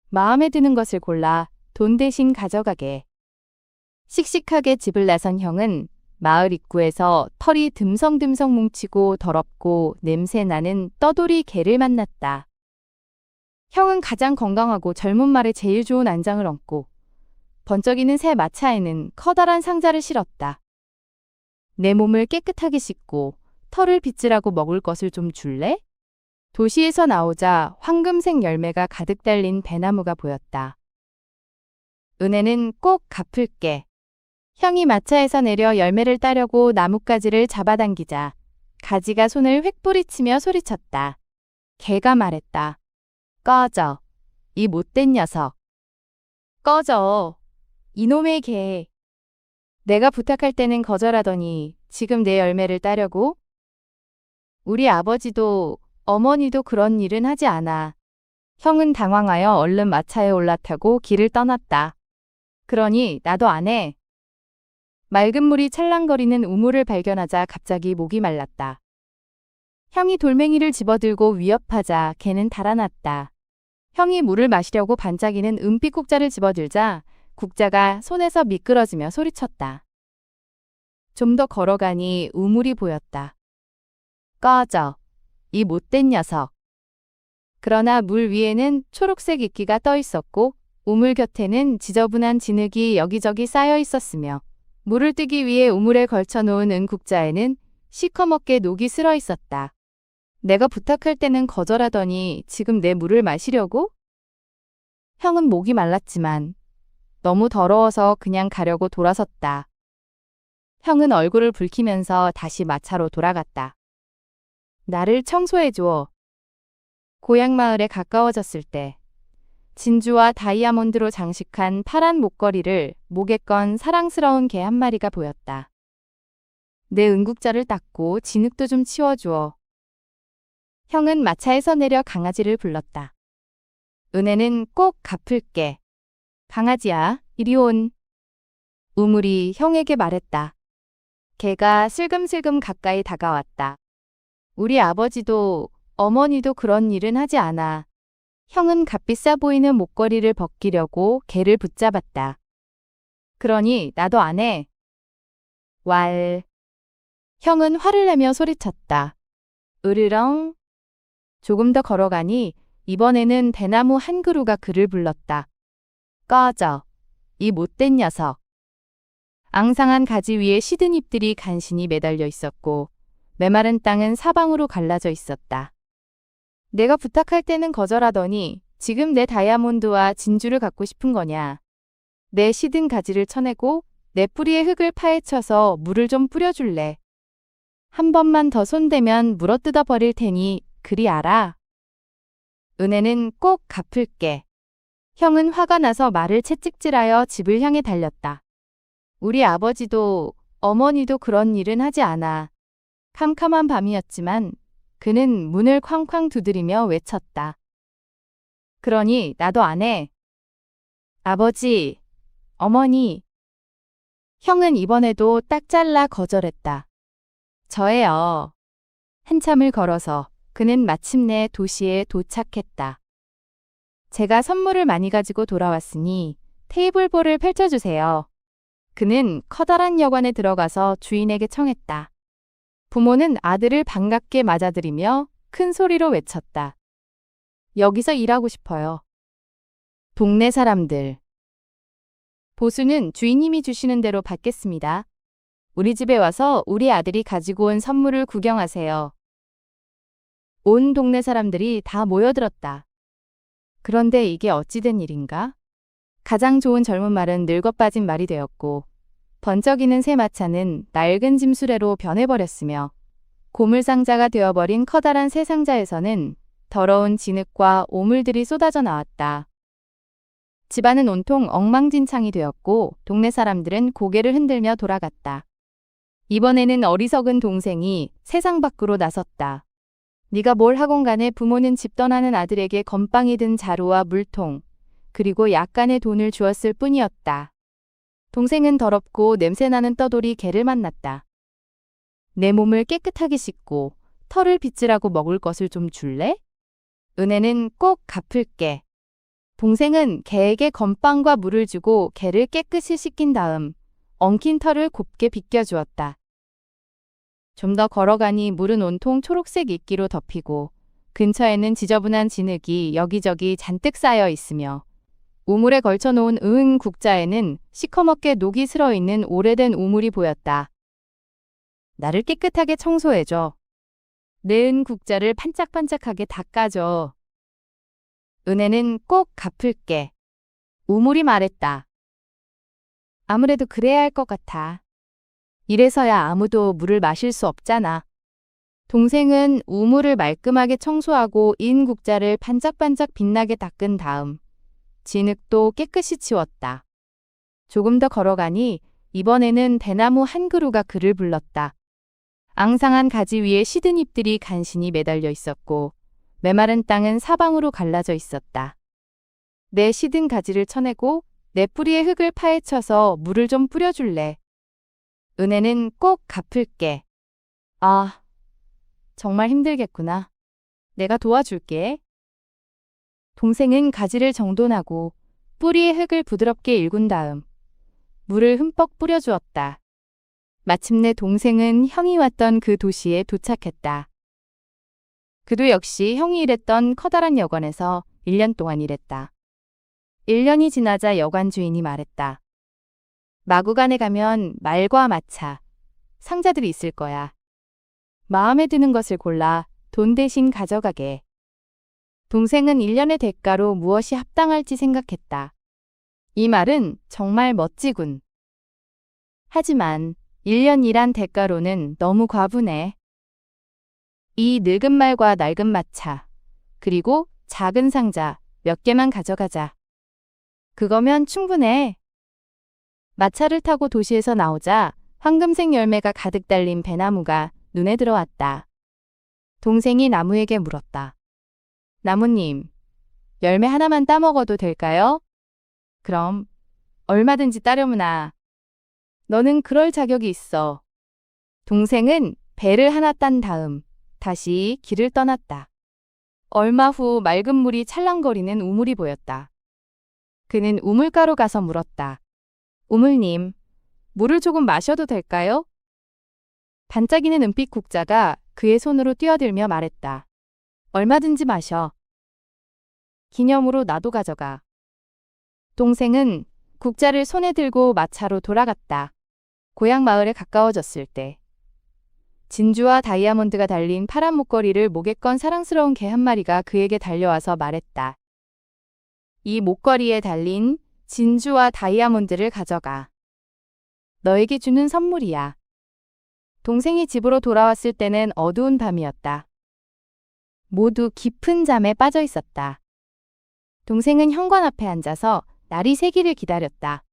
마음에 드는 것을 골라 돈 대신 가져가게. 씩씩하게 집을 나선 형은 마을 입구에서 털이 듬성듬성 뭉치고 더럽고 냄새나는 떠돌이 개를 만났다. 형은 가장 건강하고 젊은 말에 제일 좋은 안장을 얹고 번쩍이는 새 마차에는 커다란 상자를 실었다. 내 몸을 깨끗하게 씻고 털을 빗질하고 먹을 것을 좀 줄래? 도시에서 나오자 황금색 열매가 가득 달린 배나무가 보였다. 은혜는 꼭 갚을게. 형이 마차에서 내려 열매를 따려고 나뭇가지를 잡아당기자 가지가 손을 획 뿌리치며 소리쳤다. 개가 말했다. 꺼져. 이 못된 녀석. 꺼져. 이놈의 개. 내가 부탁할 때는 거절하더니 지금 내 열매를 따려고? 우리 아버지도 어머니도 그런 일은 하지 않아. 형은 당황하여 얼른 마차에 올라타고 길을 떠났다. 그러니 나도 안 해. 맑은 물이 찰랑거리는 우물을 발견하자 갑자기 목이 말랐다. 형이 돌멩이를 집어들고 위협하자 개는 달아났다. 형이 물을 마시려고 반짝이는 은빛 국자를 집어들자 국자가 손에서 미끄러지며 소리쳤다. 좀 더 걸어가니 우물이 보였다. 꺼져. 이 못된 녀석. 그러나 물 위에는 초록색 이끼가 떠 있었고 우물 곁에는 지저분한 진흙이 여기저기 쌓여 있었으며 물을 뜨기 위해 우물에 걸쳐놓은 은국자에는 시커멓게 녹이 슬어 있었다. 내가 부탁할 때는 거절하더니 지금 내 물을 마시려고? 형은 목이 말랐지만 너무 더러워서 그냥 가려고 돌아섰다. 형은 얼굴을 붉히면서 다시 마차로 돌아갔다. 나를 청소해줘. 고향 마을에 가까워졌을 때 진주와 다이아몬드로 장식한 파란 목걸이를 목에 건 사랑스러운 개 한 마리가 보였다. 내 은국자를 닦고 진흙도 좀 치워주어. 형은 마차에서 내려 강아지를 불렀다. 은혜는 꼭 갚을게. 강아지야, 이리 온. 우물이 형에게 말했다. 개가 슬금슬금 가까이 다가왔다. 우리 아버지도 어머니도 그런 일은 하지 않아. 형은 값비싸 보이는 목걸이를 벗기려고 개를 붙잡았다. 그러니 나도 안 해. 왈. 형은 화를 내며 소리쳤다. 으르렁. 조금 더 걸어가니 이번에는 대나무 한 그루가 그를 불렀다. 꺼져. 이 못된 녀석. 앙상한 가지 위에 시든 잎들이 간신히 매달려 있었고 메마른 땅은 사방으로 갈라져 있었다. 내가 부탁할 때는 거절하더니 지금 내 다이아몬드와 진주를 갖고 싶은 거냐. 내 시든 가지를 쳐내고 내 뿌리에 흙을 파헤쳐서 물을 좀 뿌려줄래. 한 번만 더 손대면 물어뜯어 버릴 테니 그리 알아. 은혜는 꼭 갚을게. 형은 화가 나서 말을 채찍질하여 집을 향해 달렸다. 우리 아버지도 어머니도 그런 일은 하지 않아. 캄캄한 밤이었지만 그는 문을 쾅쾅 두드리며 외쳤다. 그러니 나도 안 해. 아버지, 어머니. 형은 이번에도 딱 잘라 거절했다. 저예요. 한참을 걸어서 그는 마침내 도시에 도착했다. 제가 선물을 많이 가지고 돌아왔으니 테이블볼을 펼쳐주세요. 그는 커다란 여관에 들어가서 주인에게 청했다. 부모는 아들을 반갑게 맞아들이며 큰 소리로 외쳤다. 여기서 일하고 싶어요. 동네 사람들. 보수는 주인님이 주시는 대로 받겠습니다. 우리 집에 와서 우리 아들이 가지고 온 선물을 구경하세요. 온 동네 사람들이 다 모여들었다. 그런데 이게 어찌된 일인가? 가장 좋은 젊은 말은 늙어빠진 말이 되었고 번쩍이는 새 마차는 낡은 짐수레로 변해버렸으며 고물상자가 되어버린 커다란 새 상자에서는 더러운 진흙과 오물들이 쏟아져 나왔다. 집안은 온통 엉망진창이 되었고 동네 사람들은 고개를 흔들며 돌아갔다. 이번에는 어리석은 동생이 세상 밖으로 나섰다. 네가 뭘 하건 간에 부모는 집 떠나는 아들에게 건빵이 든 자루와 물통, 그리고 약간의 돈을 주었을 뿐이었다. 동생은 더럽고 냄새나는 떠돌이 개를 만났다. 내 몸을 깨끗하게 씻고 털을 빗질하고 먹을 것을 좀 줄래? 은혜는 꼭 갚을게. 동생은 개에게 건빵과 물을 주고 개를 깨끗이 씻긴 다음 엉킨 털을 곱게 빗겨주었다. 좀 더 걸어가니 물은 온통 초록색 이끼로 덮이고 근처에는 지저분한 진흙이 여기저기 잔뜩 쌓여 있으며 우물에 걸쳐놓은 은 국자에는 시커멓게 녹이 슬어 있는 오래된 우물이 보였다. 나를 깨끗하게 청소해줘. 내 은 국자를 반짝반짝하게 닦아줘. 은혜는 꼭 갚을게. 우물이 말했다. 아무래도 그래야 할 것 같아. 이래서야 아무도 물을 마실 수 없잖아. 동생은 우물을 말끔하게 청소하고 인 국자를 반짝반짝 빛나게 닦은 다음 진흙도 깨끗이 치웠다. 조금 더 걸어가니 이번에는 대나무 한 그루가 그를 불렀다. 앙상한 가지 위에 시든 잎들이 간신히 매달려 있었고 메마른 땅은 사방으로 갈라져 있었다. 내 시든 가지를 쳐내고 내 뿌리에 흙을 파헤쳐서 물을 좀 뿌려줄래. 은혜는 꼭 갚을게. 아, 정말 힘들겠구나. 내가 도와줄게. 동생은 가지를 정돈하고 뿌리에 흙을 부드럽게 일군 다음 물을 흠뻑 뿌려주었다. 마침내 동생은 형이 왔던 그 도시에 도착했다. 그도 역시 형이 일했던 커다란 여관에서 1년 동안 일했다. 1년이 지나자 여관 주인이 말했다. 마구간에 가면 말과 마차, 상자들이 있을 거야. 마음에 드는 것을 골라 돈 대신 가져가게. 동생은 1년의 대가로 무엇이 합당할지 생각했다. 이 말은 정말 멋지군. 하지만 1년 일한 대가로는 너무 과분해. 이 늙은 말과 낡은 마차, 그리고 작은 상자 몇 개만 가져가자. 그거면 충분해. 마차를 타고 도시에서 나오자 황금색 열매가 가득 달린 배나무가 눈에 들어왔다. 동생이 나무에게 물었다. 나무님, 열매 하나만 따먹어도 될까요? 그럼 얼마든지 따려무나. 너는 그럴 자격이 있어. 동생은 배를 하나 딴 다음 다시 길을 떠났다. 얼마 후 맑은 물이 찰랑거리는 우물이 보였다. 그는 우물가로 가서 물었다. 우물님, 물을 조금 마셔도 될까요? 반짝이는 은빛 국자가 그의 손으로 뛰어들며 말했다. 얼마든지 마셔. 기념으로 나도 가져가. 동생은 국자를 손에 들고 마차로 돌아갔다. 고향 마을에 가까워졌을 때 진주와 다이아몬드가 달린 파란 목걸이를 목에 건 사랑스러운 개 한 마리가 그에게 달려와서 말했다. 이 목걸이에 달린 진주와 다이아몬드를 가져가. 너에게 주는 선물이야. 동생이 집으로 돌아왔을 때는 어두운 밤이었다. 모두 깊은 잠에 빠져 있었다. 동생은 현관 앞에 앉아서 날이 새기를 기다렸다.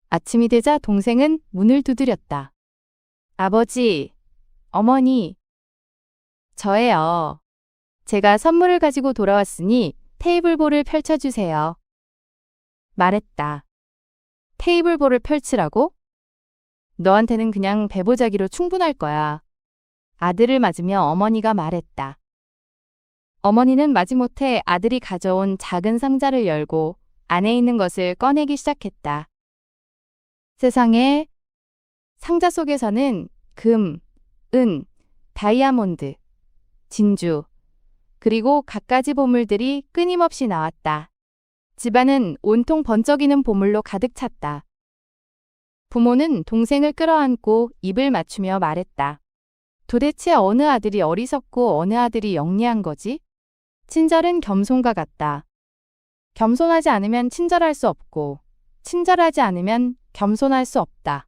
아침이 되자 동생은 문을 두드렸다. 아버지, 어머니, 저예요. 제가 선물을 가지고 돌아왔으니 테이블볼을 펼쳐주세요. 말했다. 테이블볼을 펼치라고? 너한테는 그냥 배보자기로 충분할 거야. 아들을 맞으며 어머니가 말했다. 어머니는 마지못해 아들이 가져온 작은 상자를 열고 안에 있는 것을 꺼내기 시작했다. 세상에, 상자 속에서는 금, 은, 다이아몬드, 진주, 그리고 갖가지 보물들이 끊임없이 나왔다. 집안은 온통 번쩍이는 보물로 가득 찼다. 부모는 동생을 끌어안고 입을 맞추며 말했다. 도대체 어느 아들이 어리석고 어느 아들이 영리한 거지? 친절은 겸손과 같다. 겸손하지 않으면 친절할 수 없고, 친절하지 않으면 겸손할 수 없다.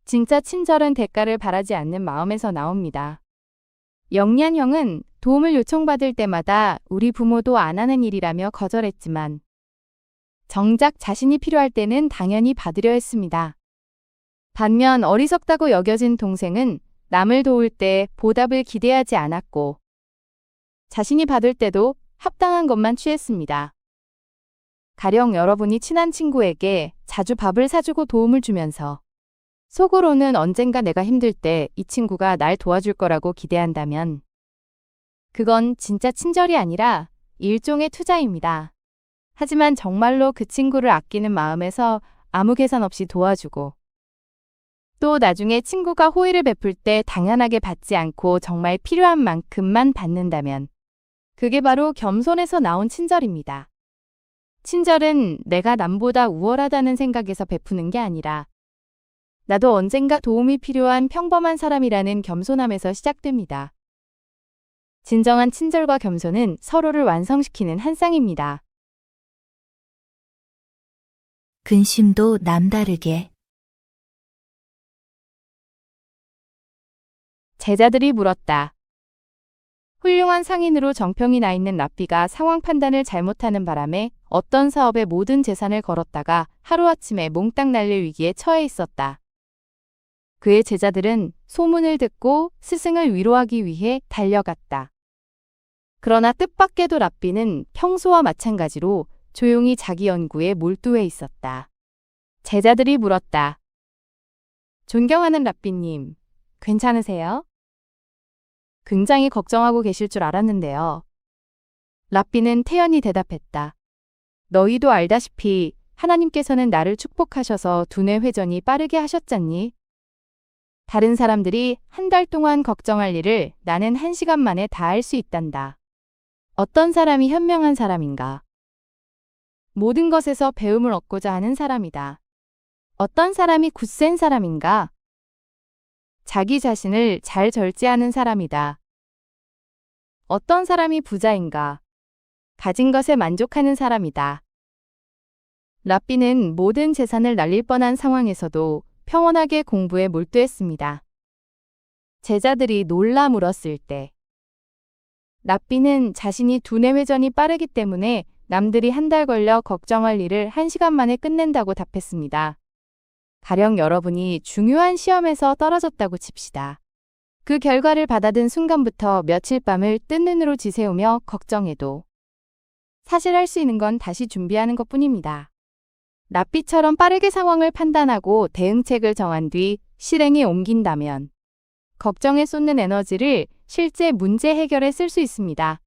진짜 친절은 대가를 바라지 않는 마음에서 나옵니다. 영리한 형은 도움을 요청받을 때마다 우리 부모도 안 하는 일이라며 거절했지만, 정작 자신이 필요할 때는 당연히 받으려 했습니다. 반면 어리석다고 여겨진 동생은 남을 도울 때 보답을 기대하지 않았고, 자신이 받을 때도 합당한 것만 취했습니다. 가령 여러분이 친한 친구에게 자주 밥을 사주고 도움을 주면서 속으로는 언젠가 내가 힘들 때 이 친구가 날 도와줄 거라고 기대한다면 그건 진짜 친절이 아니라 일종의 투자입니다. 하지만 정말로 그 친구를 아끼는 마음에서 아무 계산 없이 도와주고 또 나중에 친구가 호의를 베풀 때 당연하게 받지 않고 정말 필요한 만큼만 받는다면 그게 바로 겸손에서 나온 친절입니다. 친절은 내가 남보다 우월하다는 생각에서 베푸는 게 아니라 나도 언젠가 도움이 필요한 평범한 사람이라는 겸손함에서 시작됩니다. 진정한 친절과 겸손은 서로를 완성시키는 한 쌍입니다.
근심도 남다르게.
제자들이 물었다. 훌륭한 상인으로 정평이 나 있는 랍비가 상황 판단을 잘못하는 바람에 어떤 사업에 모든 재산을 걸었다가 하루아침에 몽땅 날릴 위기에 처해 있었다. 그의 제자들은 소문을 듣고 스승을 위로하기 위해 달려갔다. 그러나 뜻밖에도 랍비는 평소와 마찬가지로 조용히 자기 연구에 몰두해 있었다. 제자들이 물었다. 존경하는 랍비님, 괜찮으세요? 굉장히 걱정하고 계실 줄 알았는데요. 랍비는 태연히 대답했다. 너희도 알다시피 하나님께서는 나를 축복하셔서 두뇌 회전이 빠르게 하셨잖니? 다른 사람들이 한 달 동안 걱정할 일을 나는 1시간 만에 다 할 수 있단다. 어떤 사람이 현명한 사람인가? 모든 것에서 배움을 얻고자 하는 사람이다. 어떤 사람이 굳센 사람인가? 자기 자신을 잘 절제하는 사람이다. 어떤 사람이 부자인가? 가진 것에 만족하는 사람이다. 랍비는 모든 재산을 날릴 뻔한 상황에서도 평온하게 공부에 몰두했습니다. 제자들이 놀라 물었을 때 랍비는 자신이 두뇌 회전이 빠르기 때문에 남들이 한 달 걸려 걱정할 일을 1시간 만에 끝낸다고 답했습니다. 가령 여러분이 중요한 시험에서 떨어졌다고 칩시다. 그 결과를 받아든 순간부터 며칠 밤을 뜬 눈으로 지새우며 걱정해도 사실 할 수 있는 건 다시 준비하는 것뿐입니다. 랍비처럼 빠르게 상황을 판단하고 대응책을 정한 뒤 실행에 옮긴다면 걱정에 쏟는 에너지를 실제 문제 해결에 쓸 수 있습니다.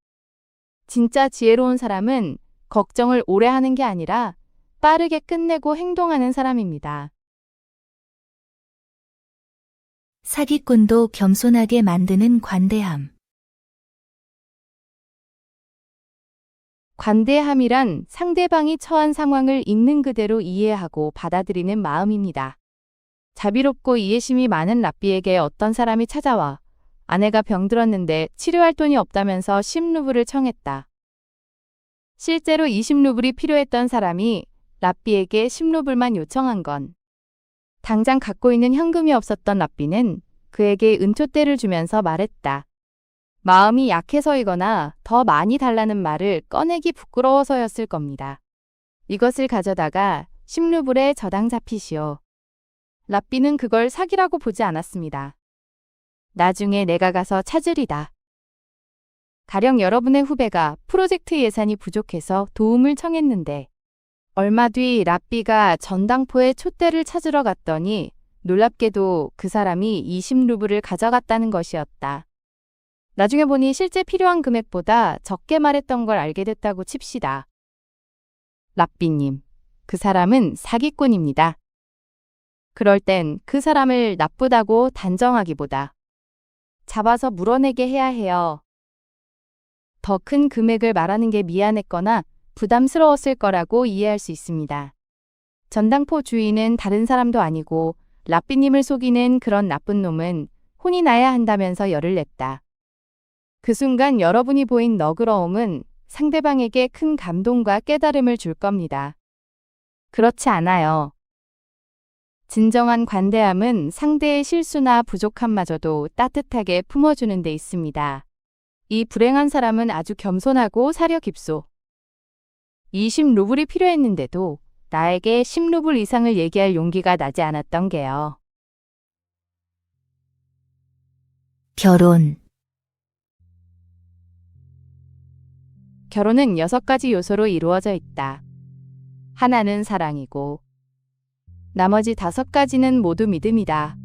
진짜 지혜로운 사람은 걱정을 오래 하는 게 아니라 빠르게 끝내고 행동하는 사람입니다.
사기꾼도 겸손하게 만드는 관대함.
관대함이란 상대방이 처한 상황을 있는 그대로 이해하고 받아들이는 마음입니다. 자비롭고 이해심이 많은 랍비에게 어떤 사람이 찾아와 아내가 병들었는데 치료할 돈이 없다면서 10루블을 청했다. 실제로 20루블이 필요했던 사람이 랍비에게 10루블만 요청한 건 당장 갖고 있는 현금이 없었던 랍비는 그에게 은촛대를 주면서 말했다. 마음이 약해서이거나 더 많이 달라는 말을 꺼내기 부끄러워서였을 겁니다. 이것을 가져다가 10루블에 저당 잡히시오. 랍비는 그걸 사기라고 보지 않았습니다. 나중에 내가 가서 찾으리다. 가령 여러분의 후배가 프로젝트 예산이 부족해서 도움을 청했는데 얼마 뒤 랍비가 전당포에 촛대를 찾으러 갔더니 놀랍게도 그 사람이 20루블을 가져갔다는 것이었다. 나중에 보니 실제 필요한 금액보다 적게 말했던 걸 알게 됐다고 칩시다. 랍비님, 그 사람은 사기꾼입니다. 그럴 땐 그 사람을 나쁘다고 단정하기보다 잡아서 물어내게 해야 해요. 더 큰 금액을 말하는 게 미안했거나 부담스러웠을 거라고 이해할 수 있습니다. 전당포 주인은 다른 사람도 아니고 랍비님을 속이는 그런 나쁜 놈은 혼이 나야 한다면서 열을 냈다. 그 순간 여러분이 보인 너그러움은 상대방에게 큰 감동과 깨달음을 줄 겁니다. 그렇지 않아요. 진정한 관대함은 상대의 실수나 부족함마저도 따뜻하게 품어주는 데 있습니다. 이 불행한 사람은 아주 겸손하고 사려 깊소. 20루블이 필요했는데도 나에게 10루블 이상을 얘기할 용기가 나지 않았던 게요.
결혼.
결혼은 6가지 요소로 이루어져 있다. 하나는 사랑이고 나머지 5가지는 모두 믿음이다.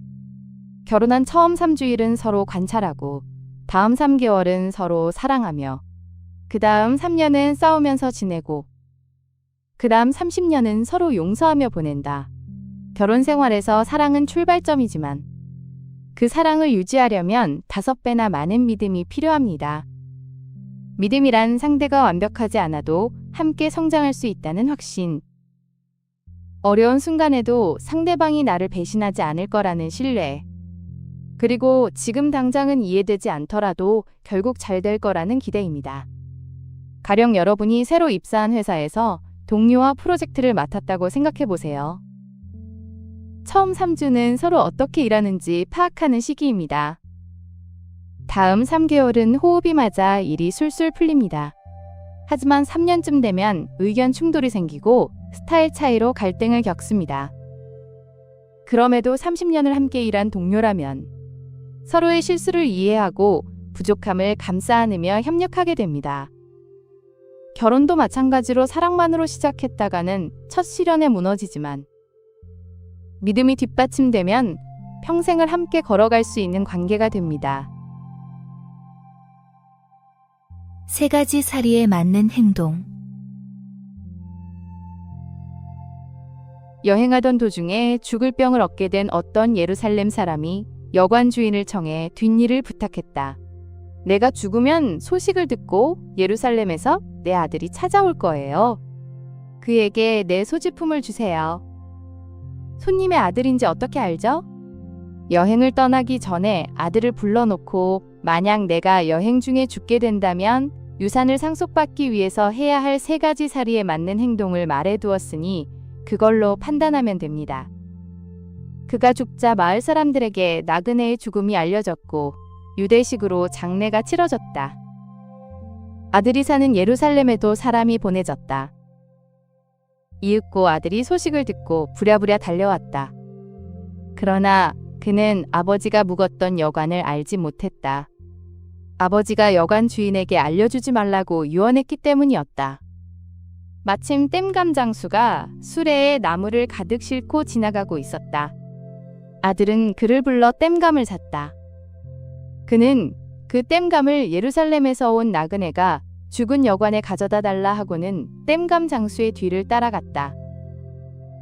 결혼한 처음 3주일은 서로 관찰하고 다음 3개월은 서로 사랑하며 그 다음 3년은 싸우면서 지내고 그 다음 30년은 서로 용서하며 보낸다. 결혼 생활에서 사랑은 출발점이지만 그 사랑을 유지하려면 5배나 많은 믿음이 필요합니다. 믿음이란 상대가 완벽하지 않아도 함께 성장할 수 있다는 확신. 어려운 순간에도 상대방이 나를 배신하지 않을 거라는 신뢰. 그리고 지금 당장은 이해되지 않더라도 결국 잘 될 거라는 기대입니다. 가령 여러분이 새로 입사한 회사에서 동료와 프로젝트를 맡았다고 생각해 보세요. 처음 3주는 서로 어떻게 일하는지 파악하는 시기입니다. 다음 3개월은 호흡이 맞아 일이 술술 풀립니다. 하지만 3년쯤 되면 의견 충돌이 생기고 스타일 차이로 갈등을 겪습니다. 그럼에도 30년을 함께 일한 동료라면 서로의 실수를 이해하고 부족함을 감싸 안으며 협력하게 됩니다. 결혼도 마찬가지로 사랑만으로 시작했다가는 첫 시련에 무너지지만 믿음이 뒷받침되면 평생을 함께 걸어갈 수 있는 관계가 됩니다.
3가지 사리에 맞는 행동.
여행하던 도중에 죽을 병을 얻게 된 어떤 예루살렘 사람이 여관 주인을 청해 뒷일을 부탁했다. 내가 죽으면 소식을 듣고 예루살렘에서 내 아들이 찾아올 거예요. 그에게 내 소지품을 주세요. 손님의 아들인지 어떻게 알죠? 여행을 떠나기 전에 아들을 불러놓고 만약 내가 여행 중에 죽게 된다면 유산을 상속받기 위해서 해야 할 3가지 사리에 맞는 행동을 말해두었으니 그걸로 판단하면 됩니다. 그가 죽자 마을 사람들에게 나그네의 죽음이 알려졌고 유대식으로 장례가 치러졌다. 아들이 사는 예루살렘에도 사람이 보내졌다. 이윽고 아들이 소식을 듣고 부랴부랴 달려왔다. 그러나 그는 아버지가 묵었던 여관을 알지 못했다. 아버지가 여관 주인에게 알려주지 말라고 유언했기 때문이었다. 마침 뗏감 장수가 수레에 나무를 가득 싣고 지나가고 있었다. 아들은 그를 불러 뗏감을 샀다. 그는 그 뗏감을 예루살렘에서 온 나그네가 죽은 여관에 가져다 달라 하고는 뗏감 장수의 뒤를 따라갔다.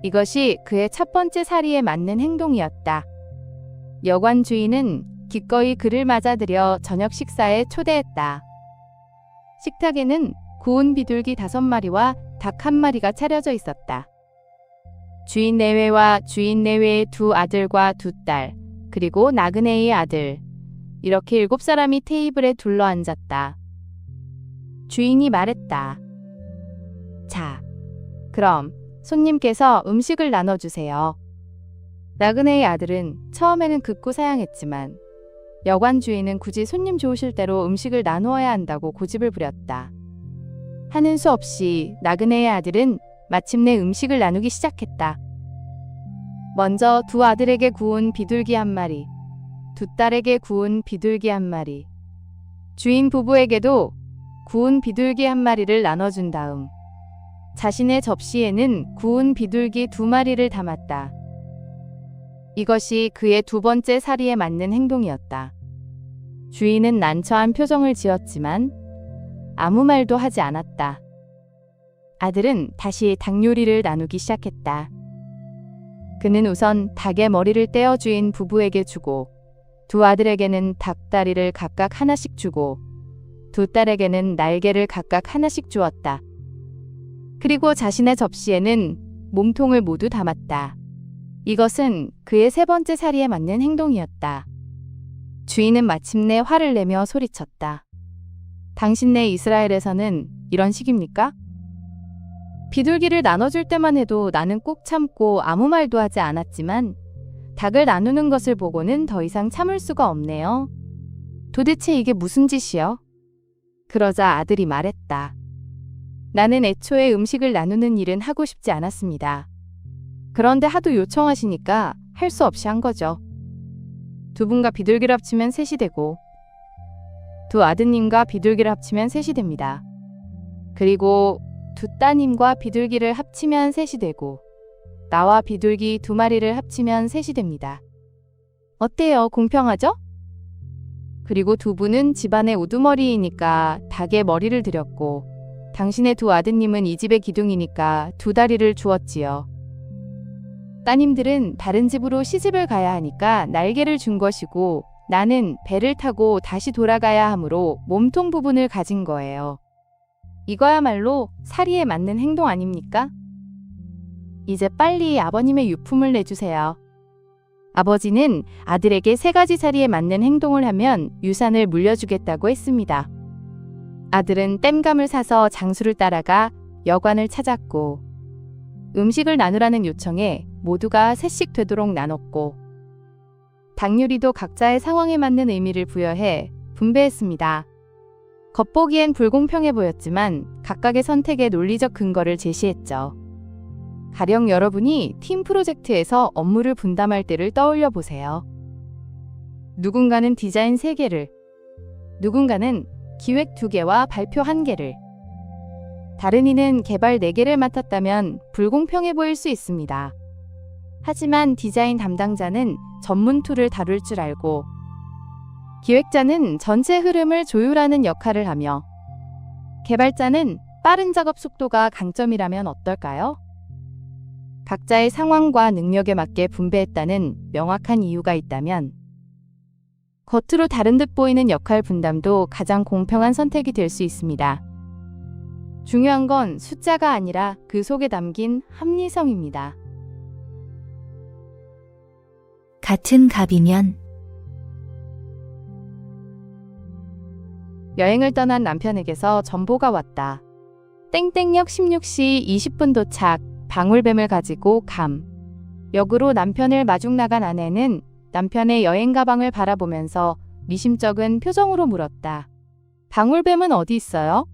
이것이 그의 첫 번째 사리에 맞는 행동이었다. 여관 주인은 기꺼이 그를 맞아들여 저녁 식사에 초대했다. 식탁에는 구운 비둘기 5마리와 닭 1마리가 차려져 있었다. 주인 내외와 주인 내외의 2 아들과 2 딸, 그리고 나그네의 아들, 이렇게 7사람이 테이블에 둘러 앉았다. 주인이 말했다. 자, 그럼 손님께서 음식을 나눠주세요. 나그네의 아들은 처음에는 극구 사양했지만 여관 주인은 굳이 손님 좋으실 대로 음식을 나누어야 한다고 고집을 부렸다. 하는 수 없이 나그네의 아들은 마침내 음식을 나누기 시작했다. 먼저 2 아들에게 구운 비둘기 1마리, 2 딸에게 구운 비둘기 1마리, 주인 부부에게도 구운 비둘기 1마리를 나눠준 다음 자신의 접시에는 구운 비둘기 2마리를 담았다. 이것이 그의 2번째 사리에 맞는 행동이었다. 주인은 난처한 표정을 지었지만 아무 말도 하지 않았다. 아들은 다시 닭 요리를 나누기 시작했다. 그는 우선 닭의 머리를 떼어 주인 부부에게 주고 2 아들에게는 닭다리를 각각 하나씩 주고 2 딸에게는 날개를 각각 하나씩 주었다. 그리고 자신의 접시에는 몸통을 모두 담았다. 이것은 그의 3번째 사리에 맞는 행동이었다. 주인은 마침내 화를 내며 소리쳤다. 당신네 이스라엘에서는 이런 식입니까? 비둘기를 나눠줄 때만 해도 나는 꼭 참고 아무 말도 하지 않았지만 닭을 나누는 것을 보고는 더 이상 참을 수가 없네요. 도대체 이게 무슨 짓이요? 그러자 아들이 말했다. 나는 애초에 음식을 나누는 일은 하고 싶지 않았습니다. 그런데 하도 요청하시니까 할 수 없이 한 거죠. 2 분과 비둘기를 합치면 3이 되고 2 아드님과 비둘기를 합치면 3이 됩니다. 그리고 2 따님과 비둘기를 합치면 3이 되고 나와 비둘기 2마리를 합치면 3이 됩니다. 어때요? 공평하죠? 그리고 2 분은 집안의 우두머리이니까 닭의 머리를 드렸고 당신의 2 아드님은 이 집의 기둥이니까 2 다리를 주었지요. 따님들은 다른 집으로 시집을 가야 하니까 날개를 준 것이고 나는 배를 타고 다시 돌아가야 하므로 몸통 부분을 가진 거예요. 이거야말로 사리에 맞는 행동 아닙니까? 이제 빨리 아버님의 유품을 내주세요. 아버지는 아들에게 3가지살이에 맞는 행동을 하면 유산을 물려주겠다고 했습니다. 아들은 뗏감을 사서 장수를 따라가 여관을 찾았고 음식을 나누라는 요청에 모두가 셋씩 되도록 나눴고 닭요리도 각자의 상황에 맞는 의미를 부여해 분배했습니다. 겉보기엔 불공평해 보였지만 각각의 선택에 논리적 근거를 제시했죠. 가령 여러분이 팀 프로젝트에서 업무를 분담할 때를 떠올려 보세요. 누군가는 디자인 3개를, 누군가는 기획 2개와 발표 1개를, 다른 이는 개발 4개를 맡았다면 불공평해 보일 수 있습니다. 하지만 디자인 담당자는 전문 툴을 다룰 줄 알고 기획자는 전체 흐름을 조율하는 역할을 하며 개발자는 빠른 작업 속도가 강점이라면 어떨까요? 각자의 상황과 능력에 맞게 분배했다는 명확한 이유가 있다면 겉으로 다른 듯 보이는 역할 분담도 가장 공평한 선택이 될 수 있습니다. 중요한 건 숫자가 아니라 그 속에 담긴 합리성입니다.
같은 값이면
여행을 떠난 남편에게서 전보가 왔다. 땡땡역 16시 20분 도착, 방울뱀을 가지고 감. 역으로 남편을 마중 나간 아내는 남편의 여행 가방을 바라보면서 미심쩍은 표정으로 물었다. 방울뱀은 어디 있어요?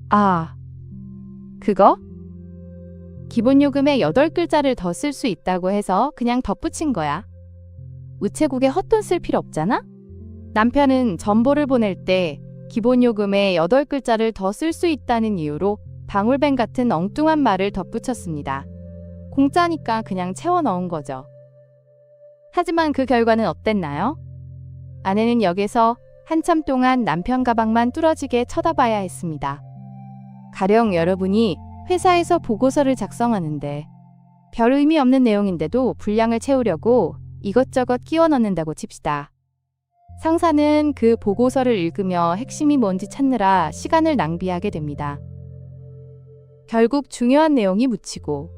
아, 그거? 기본 요금에 8글자를 더 쓸 수 있다고 해서 그냥 덧붙인 거야. 우체국에 헛돈 쓸 필요 없잖아? 남편은 전보를 보낼 때 기본 요금에 8글자를 더 쓸 수 있다는 이유로 방울뱀 같은 엉뚱한 말을 덧붙였습니다. 공짜니까 그냥 채워 넣은 거죠. 하지만 그 결과는 어땠나요? 아내는 역에서 한참 동안 남편 가방만 뚫어지게 쳐다봐야 했습니다. 가령 여러분이 회사에서 보고서를 작성하는데 별 의미 없는 내용인데도 분량을 채우려고 이것저것 끼워 넣는다고 칩시다. 상사는 그 보고서를 읽으며 핵심이 뭔지 찾느라 시간을 낭비하게 됩니다. 결국 중요한 내용이 묻히고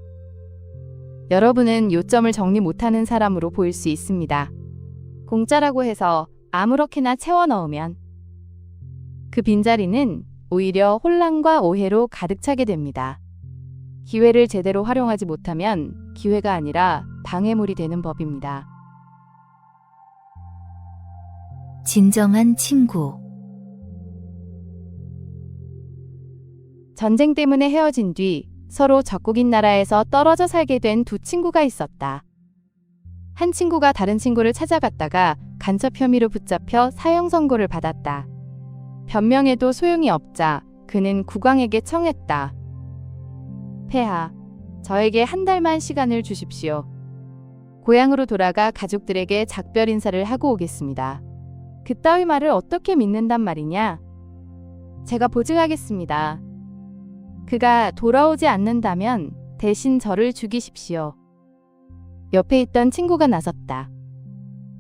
여러분은 요점을 정리 못하는 사람으로 보일 수 있습니다. 공짜라고 해서 아무렇게나 채워 넣으면 그 빈자리는 오히려 혼란과 오해로 가득 차게 됩니다. 기회를 제대로 활용하지 못하면 기회가 아니라 방해물이 되는 법입니다.
진정한 친구.
전쟁 때문에 헤어진 뒤 서로 적국인 나라에서 떨어져 살게 된 두 친구가 있었다. 한 친구가 다른 친구를 찾아갔다가 간첩 혐의로 붙잡혀 사형 선고를 받았다. 변명해도 소용이 없자 그는 국왕에게 청했다. 폐하, 저에게 1달만 시간을 주십시오. 고향으로 돌아가 가족들에게 작별 인사를 하고 오겠습니다. 그따위 말을 어떻게 믿는단 말이냐? 제가 보증하겠습니다. 그가 돌아오지 않는다면 대신 저를 죽이십시오. 옆에 있던 친구가 나섰다.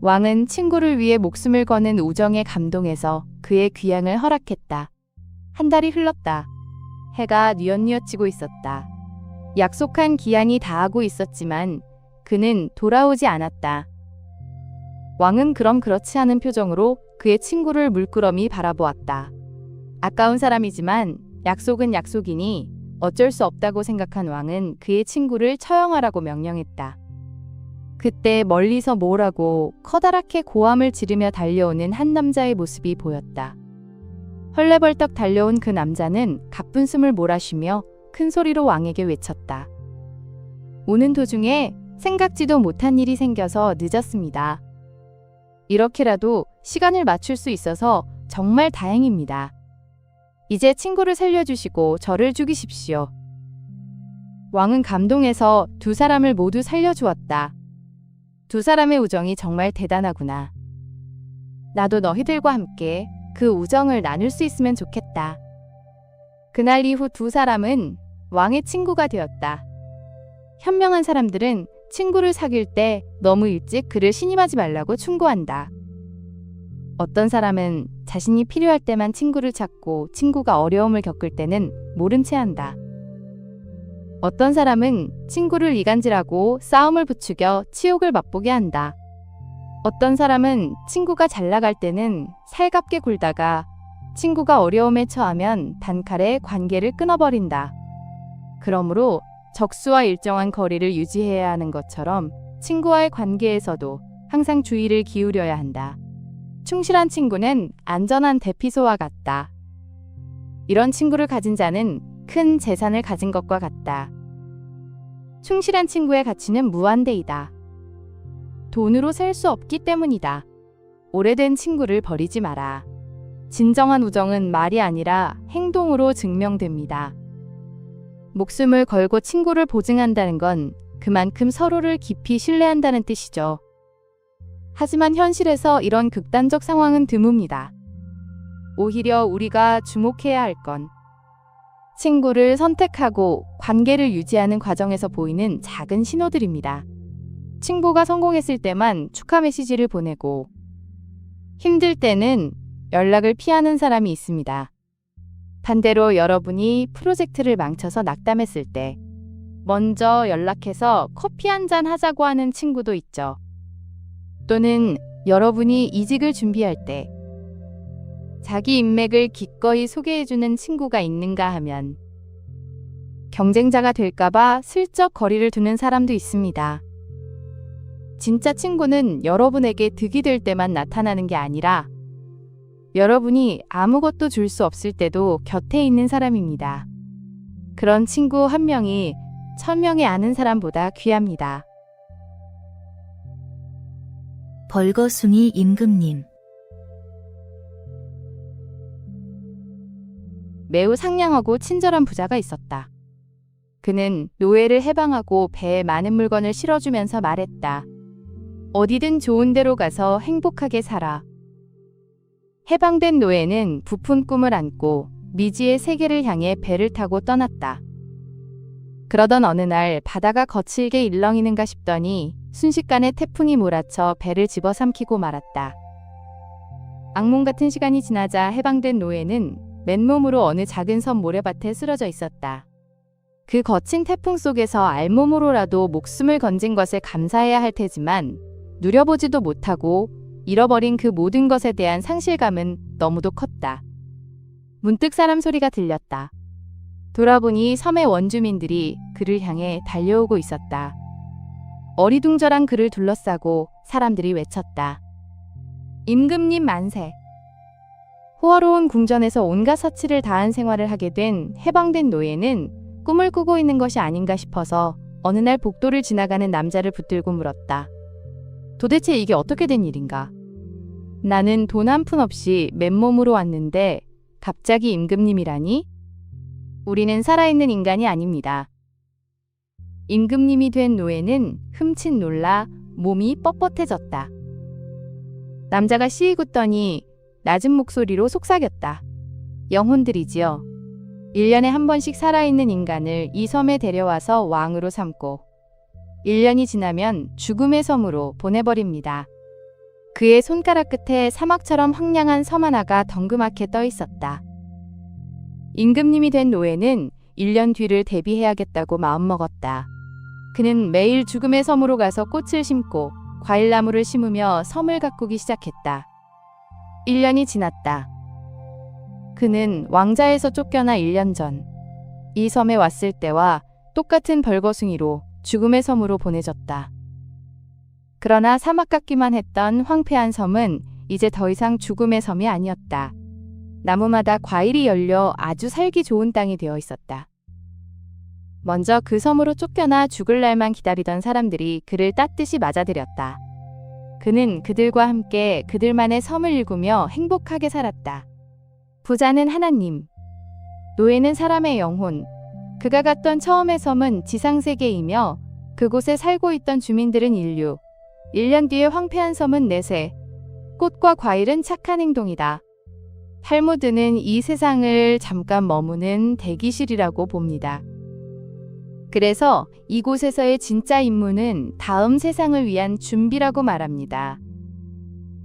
왕은 친구를 위해 목숨을 거는 우정에 감동해서 그의 귀향을 허락했다. 1달이 흘렀다. 해가 뉘엿뉘엿지고 있었다. 약속한 기한이 다하고 있었지만 그는 돌아오지 않았다. 왕은 그럼 그렇지 않은 표정으로 그의 친구를 물끄러미 바라보았다. 아까운 사람이지만 약속은 약속이니 어쩔 수 없다고 생각한 왕은 그의 친구를 처형하라고 명령했다. 그때 멀리서 모으라고 커다랗게 고함을 지르며 달려오는 한 남자의 모습이 보였다. 헐레벌떡 달려온 그 남자는 가쁜 숨을 몰아쉬며 큰 소리로 왕에게 외쳤다. 오는 도중에 생각지도 못한 일이 생겨서 늦었습니다. 이렇게라도 시간을 맞출 수 있어서 정말 다행입니다. 이제 친구를 살려주시고 저를 죽이십시오. 왕은 감동해서 두 사람을 모두 살려주었다. 두 사람의 우정이 정말 대단하구나. 나도 너희들과 함께 그 우정을 나눌 수 있으면 좋겠다. 그날 이후 두 사람은 왕의 친구가 되었다. 현명한 사람들은 친구를 사귈 때 너무 일찍 그를 신임하지 말라고 충고한다. 어떤 사람은 자신이 필요할 때만 친구를 찾고 친구가 어려움을 겪을 때는 모른 채 한다. 어떤 사람은 친구를 이간질하고 싸움을 부추겨 치욕을 맛보게 한다. 어떤 사람은 친구가 잘 나갈 때는 살갑게 굴다가 친구가 어려움에 처하면 단칼에 관계를 끊어버린다. 그러므로 적수와 일정한 거리를 유지해야 하는 것처럼 친구와의 관계에서도 항상 주의를 기울여야 한다. 충실한 친구는 안전한 대피소와 같다. 이런 친구를 가진 자는 큰 재산을 가진 것과 같다. 충실한 친구의 가치는 무한대이다. 돈으로 살 수 없기 때문이다. 오래된 친구를 버리지 마라. 진정한 우정은 말이 아니라 행동으로 증명됩니다. 목숨을 걸고 친구를 보증한다는 건 그만큼 서로를 깊이 신뢰한다는 뜻이죠. 하지만 현실에서 이런 극단적 상황은 드뭅니다. 오히려 우리가 주목해야 할 건 친구를 선택하고 관계를 유지하는 과정에서 보이는 작은 신호들입니다. 친구가 성공했을 때만 축하 메시지를 보내고 힘들 때는 연락을 피하는 사람이 있습니다. 반대로 여러분이 프로젝트를 망쳐서 낙담했을 때 먼저 연락해서 커피 한잔 하자고 하는 친구도 있죠. 또는 여러분이 이직을 준비할 때 자기 인맥을 기꺼이 소개해주는 친구가 있는가 하면 경쟁자가 될까봐 슬쩍 거리를 두는 사람도 있습니다. 진짜 친구는 여러분에게 득이 될 때만 나타나는 게 아니라 여러분이 아무것도 줄 수 없을 때도 곁에 있는 사람입니다. 그런 친구 한 명이 1000명이 아는 사람보다 귀합니다.
벌거숭이 임금님.
매우 상냥하고 친절한 부자가 있었다. 그는 노예를 해방하고 배에 많은 물건을 실어주면서 말했다. 어디든 좋은 데로 가서 행복하게 살아. 해방된 노예는 부푼 꿈을 안고 미지의 세계를 향해 배를 타고 떠났다. 그러던 어느 날 바다가 거칠게 일렁이는가 싶더니 순식간에 태풍이 몰아쳐 배를 집어삼키고 말았다. 악몽 같은 시간이 지나자 해방된 노예는 맨몸으로 어느 작은 섬 모래밭에 쓰러져 있었다. 그 거친 태풍 속에서 알몸으로라도 목숨을 건진 것에 감사해야 할 테지만 누려보지도 못하고 잃어버린 그 모든 것에 대한 상실감은 너무도 컸다. 문득 사람 소리가 들렸다. 돌아보니 섬의 원주민들이 그를 향해 달려오고 있었다. 어리둥절한 그를 둘러싸고 사람들이 외쳤다. 임금님 만세! 호화로운 궁전에서 온갖 사치를 다한 생활을 하게 된 해방된 노예는 꿈을 꾸고 있는 것이 아닌가 싶어서 어느 날 복도를 지나가는 남자를 붙들고 물었다. 도대체 이게 어떻게 된 일인가? 나는 돈 한 푼 없이 맨몸으로 왔는데 갑자기 임금님이라니? 우리는 살아있는 인간이 아닙니다. 임금님이 된 노예는 흠칫 놀라 몸이 뻣뻣해졌다. 남자가 시익 웃더니 낮은 목소리로 속삭였다. 영혼들이지요. 1년에 한 번씩 살아있는 인간을 이 섬에 데려와서 왕으로 삼고 1년이 지나면 죽음의 섬으로 보내버립니다. 그의 손가락 끝에 사막처럼 황량한 섬 하나가 덩그맣게 떠 있었다. 임금님이 된 노예는 1년 뒤를 대비해야겠다고 마음먹었다. 그는 매일 죽음의 섬으로 가서 꽃을 심고 과일나무를 심으며 섬을 가꾸기 시작했다. 1년이 지났다. 그는 왕자에서 쫓겨나 1년 전 이 섬에 왔을 때와 똑같은 벌거숭이로 죽음의 섬으로 보내졌다. 그러나 사막 같기만 했던 황폐한 섬은 이제 더 이상 죽음의 섬이 아니었다. 나무마다 과일이 열려 아주 살기 좋은 땅이 되어 있었다. 먼저 그 섬으로 쫓겨나 죽을 날만 기다리던 사람들이 그를 따뜻이 맞아들였다. 그는 그들과 함께 그들만의 섬을 일구며 행복하게 살았다. 부자는 하나님, 노예는 사람의 영혼, 그가 갔던 처음의 섬은 지상세계이며 그곳에 살고 있던 주민들은 인류, 1년 뒤에 황폐한 섬은 내세, 꽃과 과일은 착한 행동이다. 탈무드는 이 세상을 잠깐 머무는 대기실이라고 봅니다. 그래서 이곳에서의 진짜 임무는 다음 세상을 위한 준비라고 말합니다.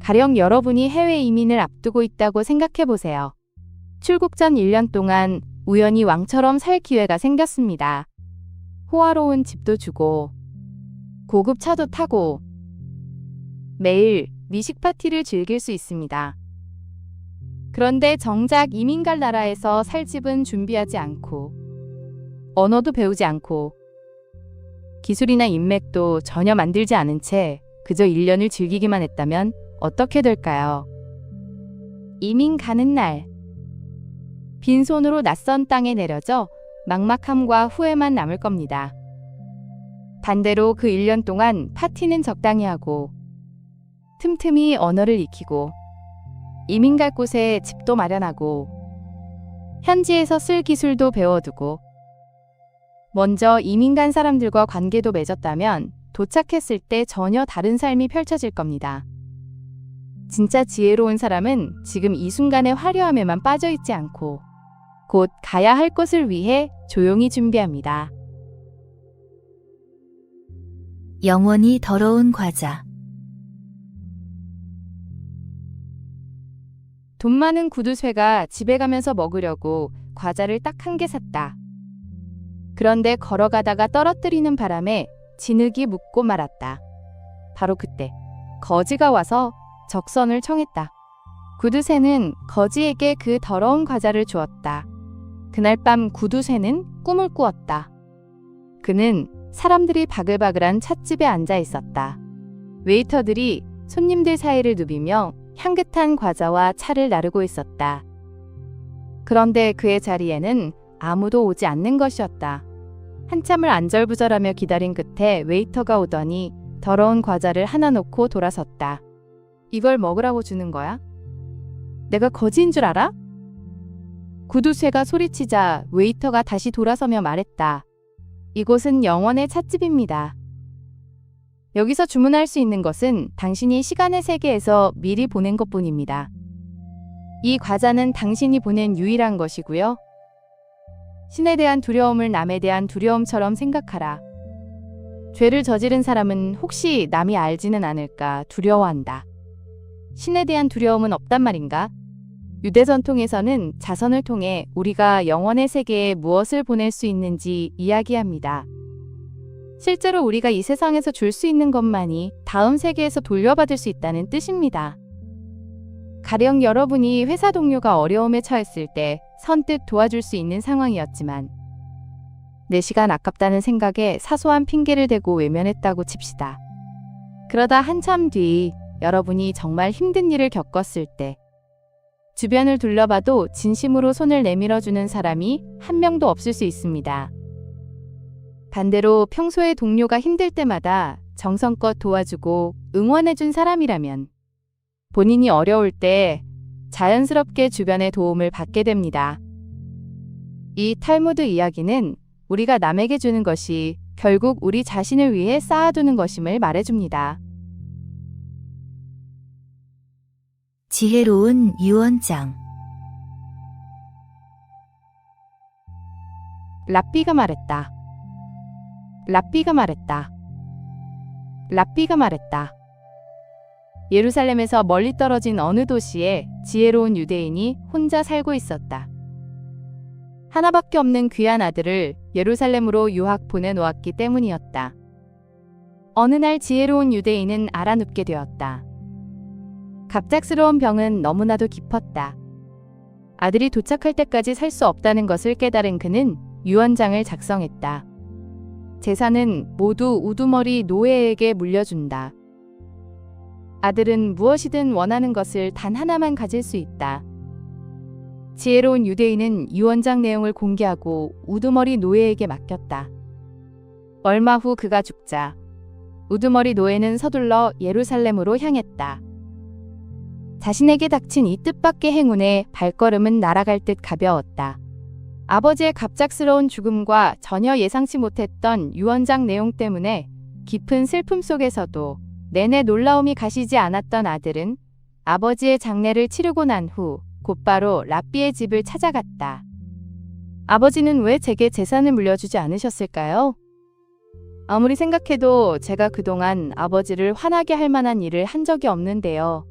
가령 여러분이 해외 이민을 앞두고 있다고 생각해 보세요. 출국 전 1년 동안 우연히 왕처럼 살 기회가 생겼습니다. 호화로운 집도 주고 고급 차도 타고 매일 미식 파티를 즐길 수 있습니다. 그런데 정작 이민 갈 나라에서 살 집은 준비하지 않고 언어도 배우지 않고 기술이나 인맥도 전혀 만들지 않은 채 그저 1년을 즐기기만 했다면 어떻게 될까요? 이민 가는 날 빈손으로 낯선 땅에 내려져 막막함과 후회만 남을 겁니다. 반대로 그 1년 동안 파티는 적당히 하고 틈틈이 언어를 익히고 이민 갈 곳에 집도 마련하고 현지에서 쓸 기술도 배워두고 먼저 이민 간 사람들과 관계도 맺었다면 도착했을 때 전혀 다른 삶이 펼쳐질 겁니다. 진짜 지혜로운 사람은 지금 이 순간의 화려함에만 빠져있지 않고 곧 가야 할 곳을 위해 조용히 준비합니다.
영원히 더러운 과자.
돈 많은 구두쇠가 집에 가면서 먹으려고 과자를 딱 1개 샀다. 그런데 걸어가다가 떨어뜨리는 바람에 진흙이 묻고 말았다. 바로 그때 거지가 와서 적선을 청했다. 구두쇠는 거지에게 그 더러운 과자를 주었다. 그날 밤 구두쇠는 꿈을 꾸었다. 그는 사람들이 바글바글한 찻집에 앉아 있었다. 웨이터들이 손님들 사이를 누비며 향긋한 과자와 차를 나르고 있었다. 그런데 그의 자리에는 아무도 오지 않는 것이었다. 한참을 안절부절하며 기다린 끝에 웨이터가 오더니 더러운 과자를 하나 놓고 돌아섰다. 이걸 먹으라고 주는 거야? 내가 거지인 줄 알아? 구두쇠가 소리치자 웨이터가 다시 돌아서며 말했다. 이곳은 영원의 찻집입니다. 여기서 주문할 수 있는 것은 당신이 시간의 세계에서 미리 보낸 것뿐입니다. 이 과자는 당신이 보낸 유일한 것이고요. 신에 대한 두려움을 남에 대한 두려움처럼 생각하라. 죄를 저지른 사람은 혹시 남이 알지는 않을까 두려워한다. 신에 대한 두려움은 없단 말인가? 유대 전통에서는 자선을 통해 우리가 영원의 세계에 무엇을 보낼 수 있는지 이야기합니다. 실제로 우리가 이 세상에서 줄 수 있는 것만이 다음 세계에서 돌려받을 수 있다는 뜻입니다. 가령 여러분이 회사 동료가 어려움에 처했을 때 선뜻 도와줄 수 있는 상황이었지만 내 시간 아깝다는 생각에 사소한 핑계를 대고 외면했다고 칩시다. 그러다 한참 뒤 여러분이 정말 힘든 일을 겪었을 때 주변을 둘러봐도 진심으로 손을 내밀어주는 사람이 한 명도 없을 수 있습니다. 반대로 평소에 동료가 힘들 때마다 정성껏 도와주고 응원해준 사람이라면 본인이 어려울 때 자연스럽게 주변의 도움을 받게 됩니다. 이 탈무드 이야기는 우리가 남에게 주는 것이 결국 우리 자신을 위해 쌓아두는 것임을 말해줍니다.
지혜로운 유언장.
랍비가 말했다. 랍비가 말했다. 랍비가 말했다. 예루살렘에서 멀리 떨어진 어느 도시에 지혜로운 유대인이 혼자 살고 있었다. 하나밖에 없는 귀한 아들을 예루살렘으로 유학 보내놓았기 때문이었다. 어느 날 지혜로운 유대인은 알아눕게 되었다. 갑작스러운 병은 너무나도 깊었다. 아들이 도착할 때까지 살 수 없다는 것을 깨달은 그는 유언장을 작성했다. 재산은 모두 우두머리 노예에게 물려준다. 아들은 무엇이든 원하는 것을 단 하나만 가질 수 있다. 지혜로운 유대인은 유언장 내용을 공개하고 우두머리 노예에게 맡겼다. 얼마 후 그가 죽자 우두머리 노예는 서둘러 예루살렘으로 향했다. 자신에게 닥친 이 뜻밖의 행운에 발걸음은 날아갈 듯 가벼웠다. 아버지의 갑작스러운 죽음과 전혀 예상치 못했던 유언장 내용 때문에 깊은 슬픔 속에서도 내내 놀라움이 가시지 않았던 아들은 아버지의 장례를 치르고 난 후 곧바로 랍비의 집을 찾아갔다. 아버지는 왜 제게 재산을 물려주지 않으셨을까요? 아무리 생각해도 제가 그동안 아버지를 화나게 할 만한 일을 한 적이 없는데요.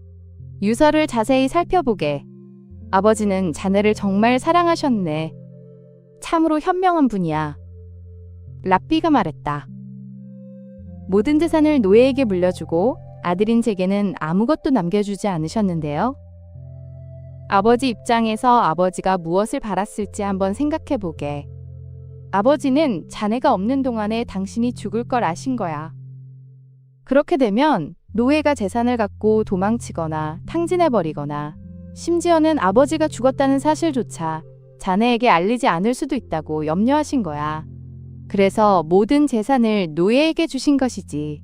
유서를 자세히 살펴보게 아버지는 자네를 정말 사랑하셨네. 참으로 현명한 분이야. 랍비가 말했다. 모든 재산을 노예에게 물려주고 아들인 제게는 아무것도 남겨주지 않으셨는데요. 아버지 입장에서 아버지가 무엇을 바랐을지 한번 생각해보게. 아버지는 자네가 없는 동안에 당신이 죽을 걸 아신 거야. 그렇게 되면 노예가 재산을 갖고 도망치거나 탕진해버리거나 심지어는 아버지가 죽었다는 사실조차 자네에게 알리지 않을 수도 있다고 염려하신 거야. 그래서 모든 재산을 노예에게 주신 것이지.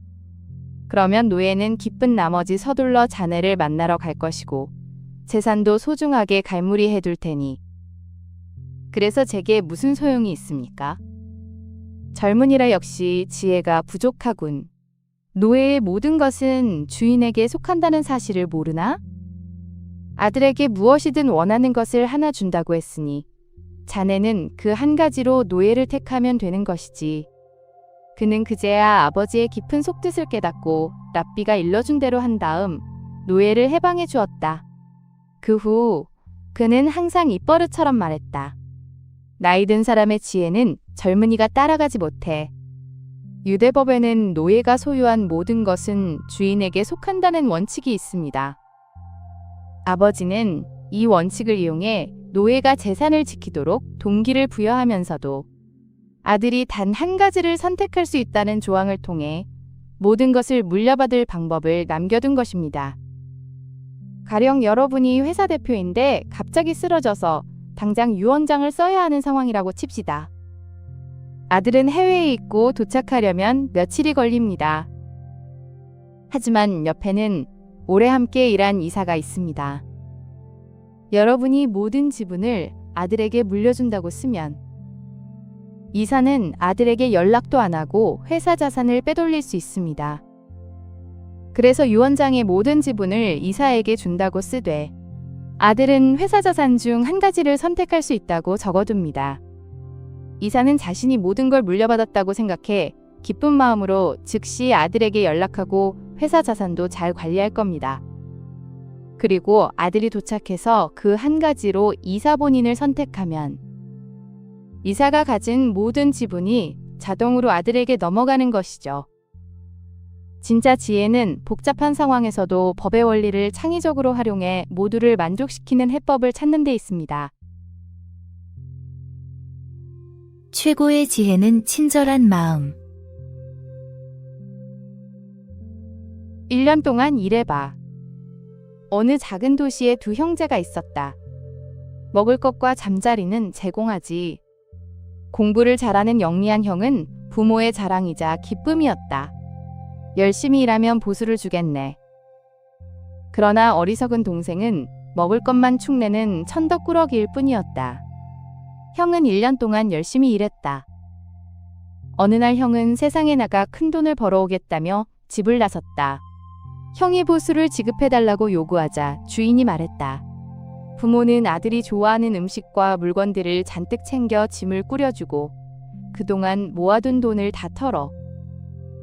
그러면 노예는 기쁜 나머지 서둘러 자네를 만나러 갈 것이고 재산도 소중하게 갈무리해 둘 테니. 그래서 제게 무슨 소용이 있습니까? 젊은이라 역시 지혜가 부족하군. 노예의 모든 것은 주인에게 속한다는 사실을 모르나? 아들에게 무엇이든 원하는 것을 하나 준다고 했으니 자네는 그 한 가지로 노예를 택하면 되는 것이지. 그는 그제야 아버지의 깊은 속뜻을 깨닫고 랍비가 일러준 대로 한 다음 노예를 해방해 주었다. 그 후 그는 항상 입버릇처럼 말했다. 나이 든 사람의 지혜는 젊은이가 따라가지 못해. 유대법에는 노예가 소유한 모든 것은 주인에게 속한다는 원칙이 있습니다. 아버지는 이 원칙을 이용해 노예가 재산을 지키도록 동기를 부여하면서도 아들이 단 한 가지를 선택할 수 있다는 조항을 통해 모든 것을 물려받을 방법을 남겨둔 것입니다. 가령 여러분이 회사 대표인데 갑자기 쓰러져서 당장 유언장을 써야 하는 상황이라고 칩시다. 아들은 해외에 있고 도착하려면 며칠이 걸립니다. 하지만 옆에는 오래 함께 일한 이사가 있습니다. 여러분이 모든 지분을 아들에게 물려준다고 쓰면 이사는 아들에게 연락도 안 하고 회사 자산을 빼돌릴 수 있습니다. 그래서 유언장의 모든 지분을 이사에게 준다고 쓰되 아들은 회사 자산 중 한 가지를 선택할 수 있다고 적어둡니다. 이사는 자신이 모든 걸 물려받았다고 생각해 기쁜 마음으로 즉시 아들에게 연락하고 회사 자산도 잘 관리할 겁니다. 그리고 아들이 도착해서 그 한 가지로 이사 본인을 선택하면 이사가 가진 모든 지분이 자동으로 아들에게 넘어가는 것이죠. 진짜 지혜는 복잡한 상황에서도 법의 원리를 창의적으로 활용해 모두를 만족시키는 해법을 찾는 데 있습니다.
최고의 지혜는 친절한 마음.
1년 동안 일해봐. 어느 작은 도시에 두 형제가 있었다. 먹을 것과 잠자리는 제공하지. 공부를 잘하는 영리한 형은 부모의 자랑이자 기쁨이었다. 열심히 일하면 보수를 주겠네. 그러나 어리석은 동생은 먹을 것만 축내는 천덕꾸러기일 뿐이었다. 형은 1년 동안 열심히 일했다. 어느 날 형은 세상에 나가 큰 돈을 벌어오겠다며 집을 나섰다. 형이 보수를 지급해달라고 요구하자 주인이 말했다. 부모는 아들이 좋아하는 음식과 물건들을 잔뜩 챙겨 짐을 꾸려주고 그동안 모아둔 돈을 다 털어.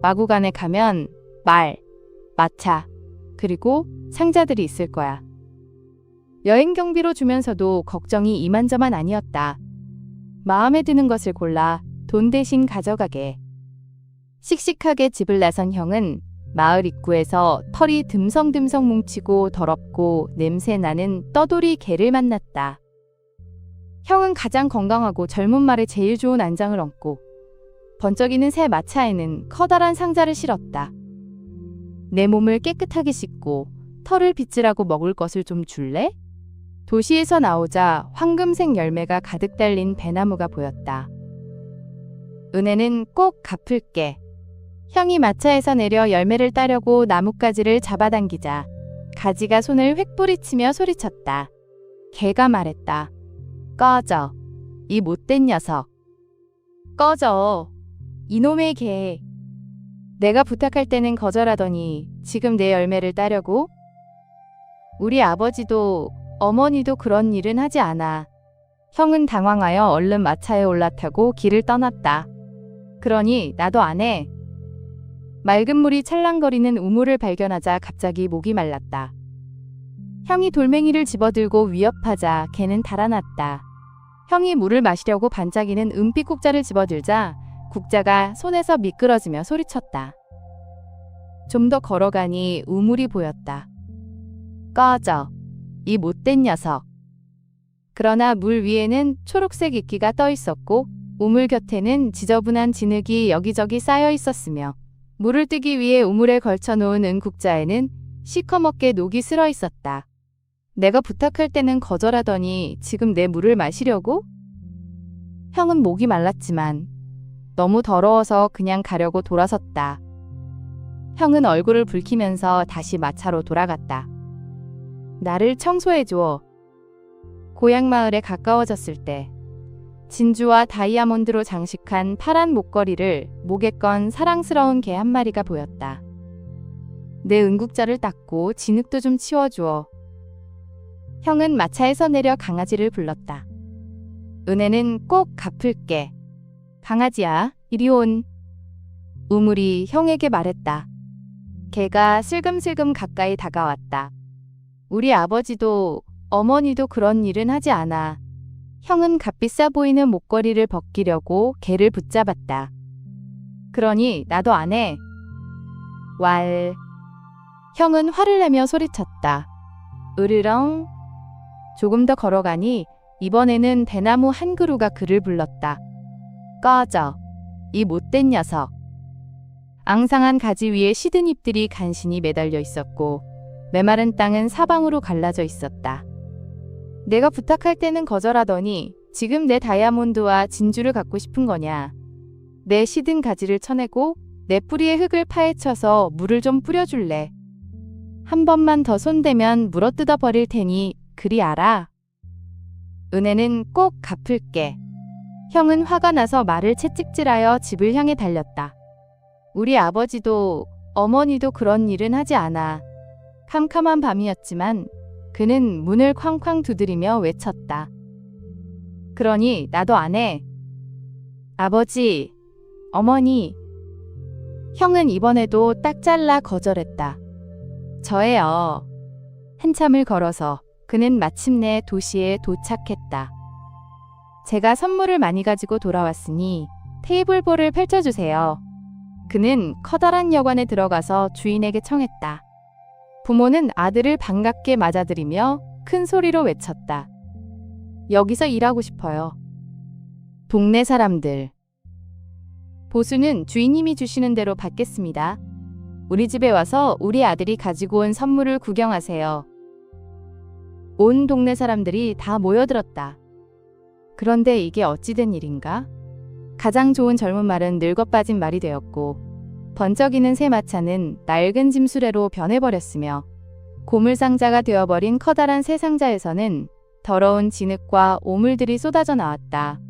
마구간에 가면 말, 마차, 그리고 상자들이 있을 거야. 여행 경비로 주면서도 걱정이 이만저만 아니었다. 마음에 드는 것을 골라 돈 대신 가져가게. 씩씩하게 집을 나선 형은 마을 입구에서 털이 듬성듬성 뭉치고 더럽고 냄새나는 떠돌이 개를 만났다. 형은 가장 건강하고 젊은 말에 제일 좋은 안장을 얹고 번쩍이는 새 마차에는 커다란 상자를 실었다. 내 몸을 깨끗하게 씻고 털을 빗질하고 먹을 것을 좀 줄래? 도시에서 나오자 황금색 열매가 가득 달린 배나무가 보였다. 은혜는 꼭 갚을게. 형이 마차에서 내려 열매를 따려고 나뭇가지를 잡아당기자 가지가 손을 획 뿌리치며 소리쳤다. 개가 말했다. 꺼져. 이 못된 녀석. 꺼져. 이놈의 개. 내가 부탁할 때는 거절하더니 지금 내 열매를 따려고? 우리 아버지도 어머니도 그런 일은 하지 않아. 형은 당황하여 얼른 마차에 올라타고 길을 떠났다. 그러니 나도 안 해. 맑은 물이 찰랑거리는 우물을 발견하자 갑자기 목이 말랐다. 형이 돌멩이를 집어들고 위협하자 개는 달아났다. 형이 물을 마시려고 반짝이는 은빛 국자를 집어들자 국자가 손에서 미끄러지며 소리쳤다. 좀 더 걸어가니 우물이 보였다. 꺼져, 이 못된 녀석. 그러나 물 위에는 초록색 이끼가 떠 있었고 우물 곁에는 지저분한 진흙이 여기저기 쌓여 있었으며 물을 뜨기 위해 우물에 걸쳐놓은 은국자에는 시커멓게 녹이 슬어 있었다. 내가 부탁할 때는 거절하더니 지금 내 물을 마시려고? 형은 목이 말랐지만 너무 더러워서 그냥 가려고 돌아섰다. 형은 얼굴을 붉히면서 다시 마차로 돌아갔다. 나를 청소해줘. 고향 마을에 가까워졌을 때 진주와 다이아몬드로 장식한 파란 목걸이를 목에 건 사랑스러운 개 한 마리가 보였다. 내 은국자를 닦고 진흙도 좀 치워주어. 형은 마차에서 내려 강아지를 불렀다. 은혜는 꼭 갚을게. 강아지야, 이리 온. 우물이 형에게 말했다. 개가 슬금슬금 가까이 다가왔다. 우리 아버지도 어머니도 그런 일은 하지 않아. 형은 값비싸 보이는 목걸이를 벗기려고 개를 붙잡았다. 그러니 나도 안 해. 왈. 형은 화를 내며 소리쳤다. 으르렁. 조금 더 걸어가니 이번에는 대나무 한 그루가 그를 불렀다. 꺼져, 이 못된 녀석. 앙상한 가지 위에 시든 잎들이 간신히 매달려 있었고 메마른 땅은 사방으로 갈라져 있었다. 내가 부탁할 때는 거절하더니 지금 내 다이아몬드와 진주를 갖고 싶은 거냐. 내 시든 가지를 쳐내고 내 뿌리에 흙을 파헤쳐서 물을 좀 뿌려줄래. 한 번만 더 손대면 물어뜯어 버릴 테니 그리 알아. 은혜는 꼭 갚을게. 형은 화가 나서 말을 채찍질하여 집을 향해 달렸다. 우리 아버지도 어머니도 그런 일은 하지 않아. 캄캄한 밤이었지만 그는 문을 쾅쾅 두드리며 외쳤다. 그러니 나도 안 해. 아버지, 어머니. 형은 이번에도 딱 잘라 거절했다. 저예요. 한참을 걸어서 그는 마침내 도시에 도착했다. 제가 선물을 많이 가지고 돌아왔으니 테이블볼을 펼쳐주세요. 그는 커다란 여관에 들어가서 주인에게 청했다. 부모는 아들을 반갑게 맞아들이며 큰 소리로 외쳤다. 여기서 일하고 싶어요. 동네 사람들. 보수는 주인님이 주시는 대로 받겠습니다. 우리 집에 와서 우리 아들이 가지고 온 선물을 구경하세요. 온 동네 사람들이 다 모여들었다. 그런데 이게 어찌된 일인가? 가장 좋은 젊은 말은 늙어 빠진 말이 되었고 번쩍이는 새 마차는 낡은 짐수레로 변해버렸으며 고물상자가 되어버린 커다란 새 상자에서는 더러운 진흙과 오물들이 쏟아져 나왔다.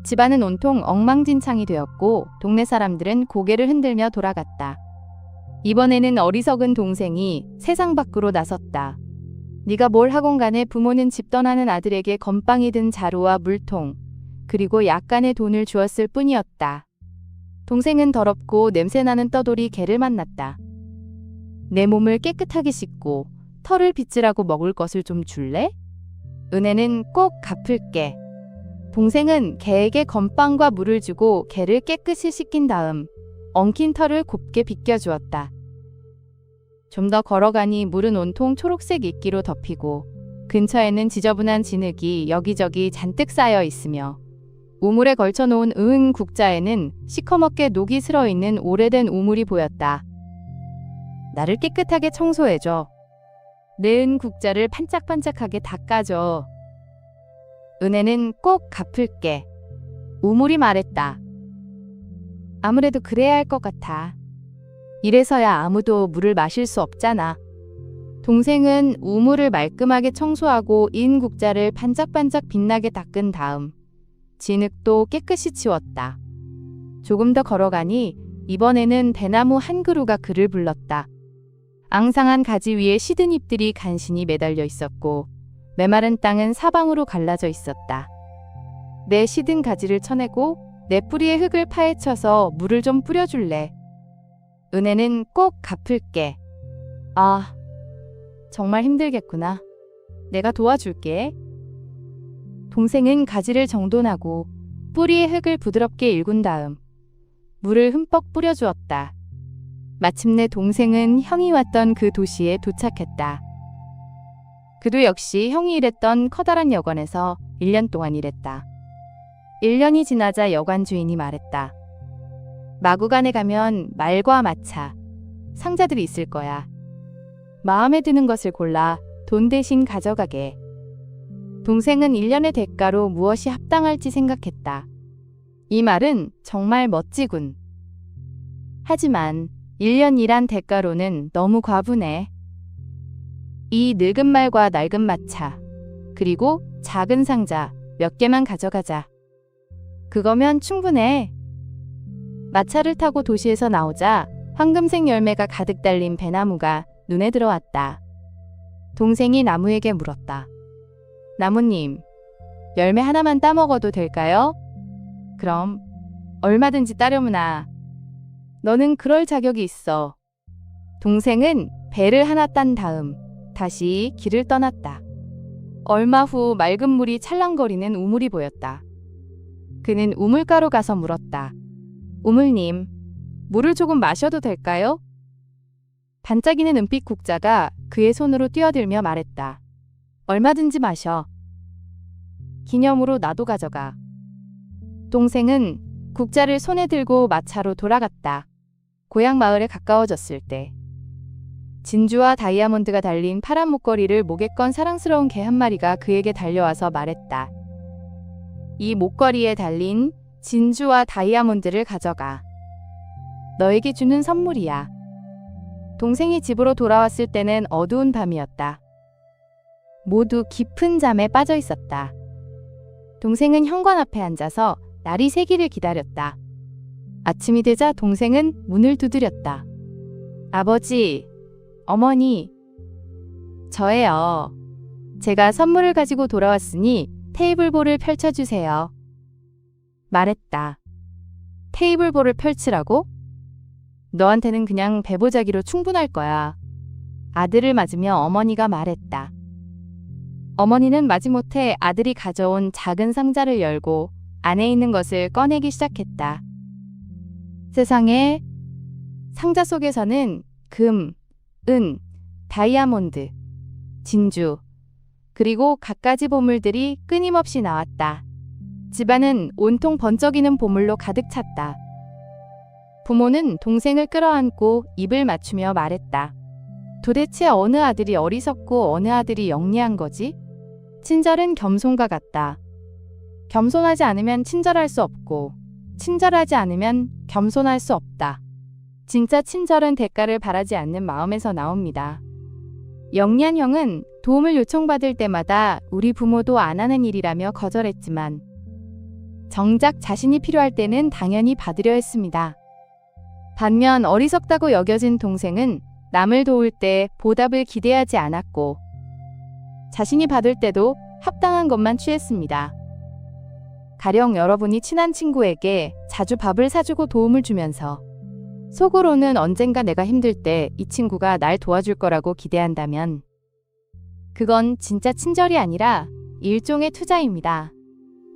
집안은 온통 엉망진창이 되었고 동네 사람들은 고개를 흔들며 돌아갔다. 이번에는 어리석은 동생이 세상 밖으로 나섰다. 네가 뭘 하건 간에 부모는 집 떠나는 아들에게 건빵이 든 자루와 물통, 그리고 약간의 돈을 주었을 뿐이었다. 동생은 더럽고 냄새나는 떠돌이 개를 만났다. 내 몸을 깨끗하게 씻고 털을 빗질하고 먹을 것을 좀 줄래? 은혜는 꼭 갚을게. 동생은 개에게 건빵과 물을 주고 개를 깨끗이 씻긴 다음 엉킨 털을 곱게 빗겨주었다. 좀 더 걸어가니 물은 온통 초록색 이끼로 덮이고 근처에는 지저분한 진흙이 여기저기 잔뜩 쌓여 있으며 우물에 걸쳐놓은 은 국자에는 시커멓게 녹이 슬어 있는 오래된 우물이 보였다. 나를 깨끗하게 청소해줘. 내 은 국자를 반짝반짝하게 닦아줘. 은혜는 꼭 갚을게. 우물이 말했다. 아무래도 그래야 할 것 같아. 이래서야 아무도 물을 마실 수 없잖아. 동생은 우물을 말끔하게 청소하고 인 국자를 반짝반짝 빛나게 닦은 다음 진흙도 깨끗이 치웠다. 조금 더 걸어가니 이번에는 대나무 한 그루가 그를 불렀다. 앙상한 가지 위에 시든 잎들이 간신히 매달려 있었고 메마른 땅은 사방으로 갈라져 있었다. 내 시든 가지를 쳐내고 내 뿌리에 흙을 파헤쳐서 물을 좀 뿌려줄래. 은혜는 꼭 갚을게. 아, 정말 힘들겠구나. 내가 도와줄게. 동생은 가지를 정돈하고 뿌리에 흙을 부드럽게 일군 다음 물을 흠뻑 뿌려주었다. 마침내 동생은 형이 왔던 그 도시에 도착했다. 그도 역시 형이 일했던 커다란 여관에서 1년 동안 일했다. 1년이 지나자 여관 주인이 말했다. 마구간에 가면 말과 마차, 상자들이 있을 거야. 마음에 드는 것을 골라 돈 대신 가져가게. 동생은 1년의 대가로 무엇이 합당할지 생각했다. 이 말은 정말 멋지군. 하지만 1년 일한 대가로는 너무 과분해. 이 늙은 말과 낡은 마차, 그리고 작은 상자 몇 개만 가져가자. 그거면 충분해. 마차를 타고 도시에서 나오자 황금색 열매가 가득 달린 배나무가 눈에 들어왔다. 동생이 나무에게 물었다. 나무님, 열매 하나만 따먹어도 될까요? 그럼 얼마든지 따려무나. 너는 그럴 자격이 있어. 동생은 배를 하나 딴 다음 다시 길을 떠났다. 얼마 후 맑은 물이 찰랑거리는 우물이 보였다. 그는 우물가로 가서 물었다. 우물님, 물을 조금 마셔도 될까요? 반짝이는 은빛 국자가 그의 손으로 뛰어들며 말했다. 얼마든지 마셔. 기념으로 나도 가져가. 동생은 국자를 손에 들고 마차로 돌아갔다. 고향 마을에 가까워졌을 때 진주와 다이아몬드가 달린 파란 목걸이를 목에 건 사랑스러운 개 한 마리가 그에게 달려와서 말했다. 이 목걸이에 달린 진주와 다이아몬드를 가져가. 너에게 주는 선물이야. 동생이 집으로 돌아왔을 때는 어두운 밤이었다. 모두 깊은 잠에 빠져 있었다. 동생은 현관 앞에 앉아서 날이 새기를 기다렸다. 아침이 되자 동생은 문을 두드렸다. 아버지, 어머니, 저예요. 제가 선물을 가지고 돌아왔으니 테이블볼을 펼쳐주세요. 말했다. 테이블볼을 펼치라고? 너한테는 그냥 배보자기로 충분할 거야. 아들을 맞으며 어머니가 말했다. 어머니는 마지못해 아들이 가져온 작은 상자를 열고 안에 있는 것을 꺼내기 시작했다. 세상에, 상자 속에서는 금, 은, 다이아몬드, 진주, 그리고 갖가지 보물들이 끊임없이 나왔다. 집안은 온통 번쩍이는 보물로 가득 찼다. 부모는 동생을 끌어안고 입을 맞추며 말했다. 도대체 어느 아들이 어리석고 어느 아들이 영리한 거지? 친절은 겸손과 같다. 겸손하지 않으면 친절할 수 없고, 친절하지 않으면 겸손할 수 없다. 진짜 친절은 대가를 바라지 않는 마음에서 나옵니다. 영리한 형은 도움을 요청받을 때마다 우리 부모도 안 하는 일이라며 거절했지만 정작 자신이 필요할 때는 당연히 받으려 했습니다. 반면 어리석다고 여겨진 동생은 남을 도울 때 보답을 기대하지 않았고 자신이 받을 때도 합당한 것만 취했습니다. 가령 여러분이 친한 친구에게 자주 밥을 사주고 도움을 주면서 속으로는 언젠가 내가 힘들 때 이 친구가 날 도와줄 거라고 기대한다면 그건 진짜 친절이 아니라 일종의 투자입니다.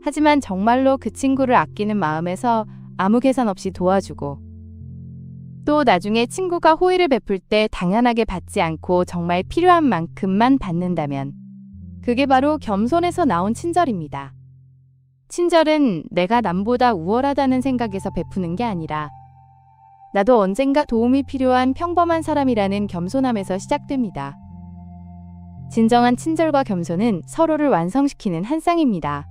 하지만 정말로 그 친구를 아끼는 마음에서 아무 계산 없이 도와주고 또 나중에 친구가 호의를 베풀 때 당연하게 받지 않고 정말 필요한 만큼만 받는다면 그게 바로 겸손에서 나온 친절입니다. 친절은 내가 남보다 우월하다는 생각에서 베푸는 게 아니라 나도 언젠가 도움이 필요한 평범한 사람이라는 겸손함에서 시작됩니다. 진정한 친절과 겸손은 서로를 완성시키는 한 쌍입니다.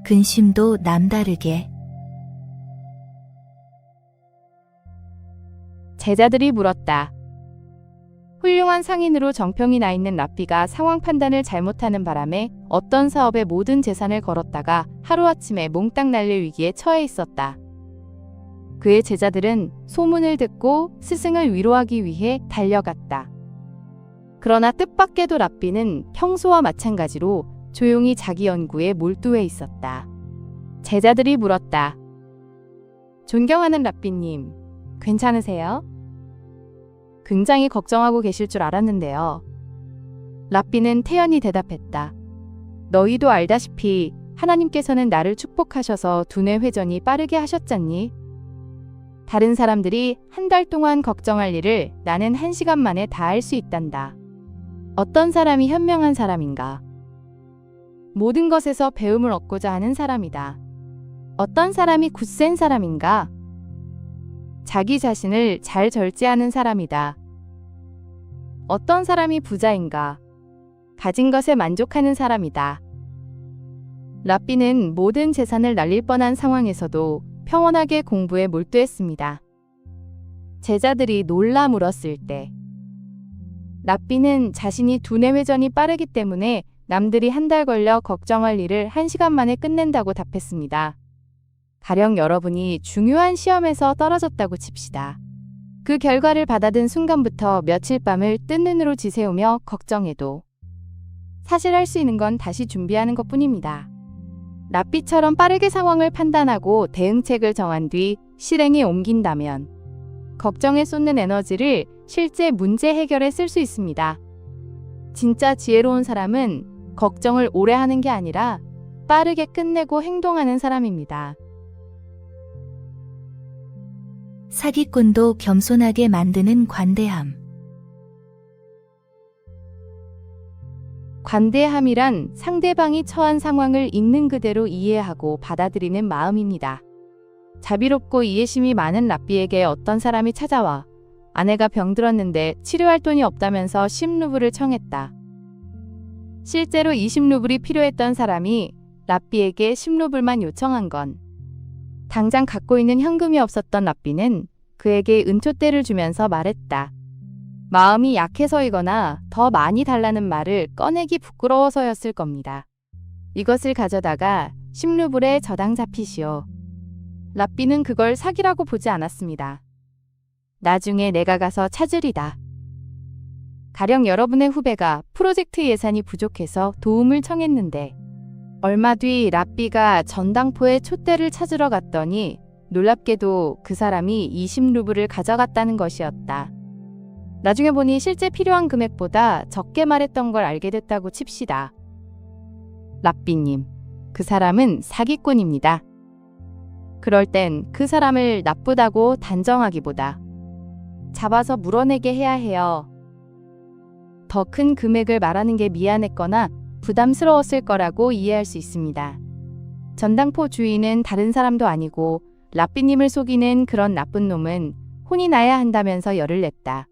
근심도 남다르게.
제자들이 물었다. 훌륭한 상인으로 정평이 나 있는 랍비가 상황 판단을 잘못하는 바람에 어떤 사업에 모든 재산을 걸었다가 하루아침에 몽땅 날릴 위기에 처해 있었다. 그의 제자들은 소문을 듣고 스승을 위로하기 위해 달려갔다. 그러나 뜻밖에도 랍비는 평소와 마찬가지로 조용히 자기 연구에 몰두해 있었다. 제자들이 물었다. 존경하는 랍비님, 괜찮으세요? 굉장히 걱정하고 계실 줄 알았는데요. 랍비는 태연히 대답했다. 너희도 알다시피 하나님께서는 나를 축복하셔서 두뇌 회전이 빠르게 하셨잖니? 다른 사람들이 한 달 동안 걱정할 일을 나는 1시간 만에 다 할 수 있단다. 어떤 사람이 현명한 사람인가? 모든 것에서 배움을 얻고자 하는 사람이다. 어떤 사람이 굳센 사람인가? 자기 자신을 잘 절제하는 사람이다. 어떤 사람이 부자인가? 가진 것에 만족하는 사람이다. 랍비는 모든 재산을 날릴 뻔한 상황에서도 평온하게 공부에 몰두했습니다. 제자들이 놀라 물었을 때 랍비는 자신이 두뇌 회전이 빠르기 때문에 남들이 한 달 걸려 걱정할 일을 1시간 만에 끝낸다고 답했습니다. 가령 여러분이 중요한 시험에서 떨어졌다고 칩시다. 그 결과를 받아든 순간부터 며칠 밤을 뜬 눈으로 지새우며 걱정해도 사실 할 수 있는 건 다시 준비하는 것뿐입니다. 랍비처럼 빠르게 상황을 판단하고 대응책을 정한 뒤 실행에 옮긴다면 걱정에 쏟는 에너지를 실제 문제 해결에 쓸 수 있습니다. 진짜 지혜로운 사람은 걱정을 오래 하는 게 아니라 빠르게 끝내고 행동하는 사람입니다.
사기꾼도 겸손하게 만드는 관대함.
관대함이란 상대방이 처한 상황을 있는 그대로 이해하고 받아들이는 마음입니다. 자비롭고 이해심이 많은 랍비에게 어떤 사람이 찾아와 아내가 병들었는데 치료할 돈이 없다면서 10루블을 청했다. 실제로 20루블이 필요했던 사람이 랍비에게 10루블만 요청한 건 당장 갖고 있는 현금이 없었던 랍비는 그에게 은촛대를 주면서 말했다. 마음이 약해서이거나 더 많이 달라는 말을 꺼내기 부끄러워서였을 겁니다. 이것을 가져다가 10루블에 저당 잡히시오. 랍비는 그걸 사기라고 보지 않았습니다. 나중에 내가 가서 찾으리다. 가령 여러분의 후배가 프로젝트 예산이 부족해서 도움을 청했는데 얼마 뒤 랍비가 전당포에 촛대를 찾으러 갔더니 놀랍게도 그 사람이 20루블을 가져갔다는 것이었다. 나중에 보니 실제 필요한 금액보다 적게 말했던 걸 알게 됐다고 칩시다. 랍비님, 그 사람은 사기꾼입니다. 그럴 땐 그 사람을 나쁘다고 단정하기보다 잡아서 물어내게 해야 해요. 더 큰 금액을 말하는 게 미안했거나 부담스러웠을 거라고 이해할 수 있습니다. 전당포 주인은 다른 사람도 아니고 랍비님을 속이는 그런 나쁜 놈은 혼이 나야 한다면서 열을 냈다.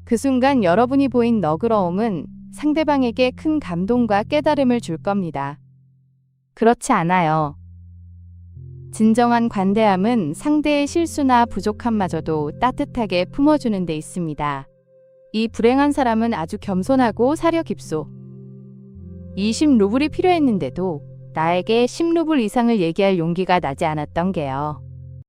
그 순간 여러분이 보인 너그러움은 상대방에게 큰 감동과 깨달음을 줄 겁니다. 그렇지 않아요. 진정한 관대함은 상대의 실수나 부족함마저도 따뜻하게 품어주는 데 있습니다. 이 불행한 사람은 아주 겸손하고 사려 깊소. 20루블이 필요했는데도 나에게 10루블 이상을 얘기할 용기가 나지 않았던 게요.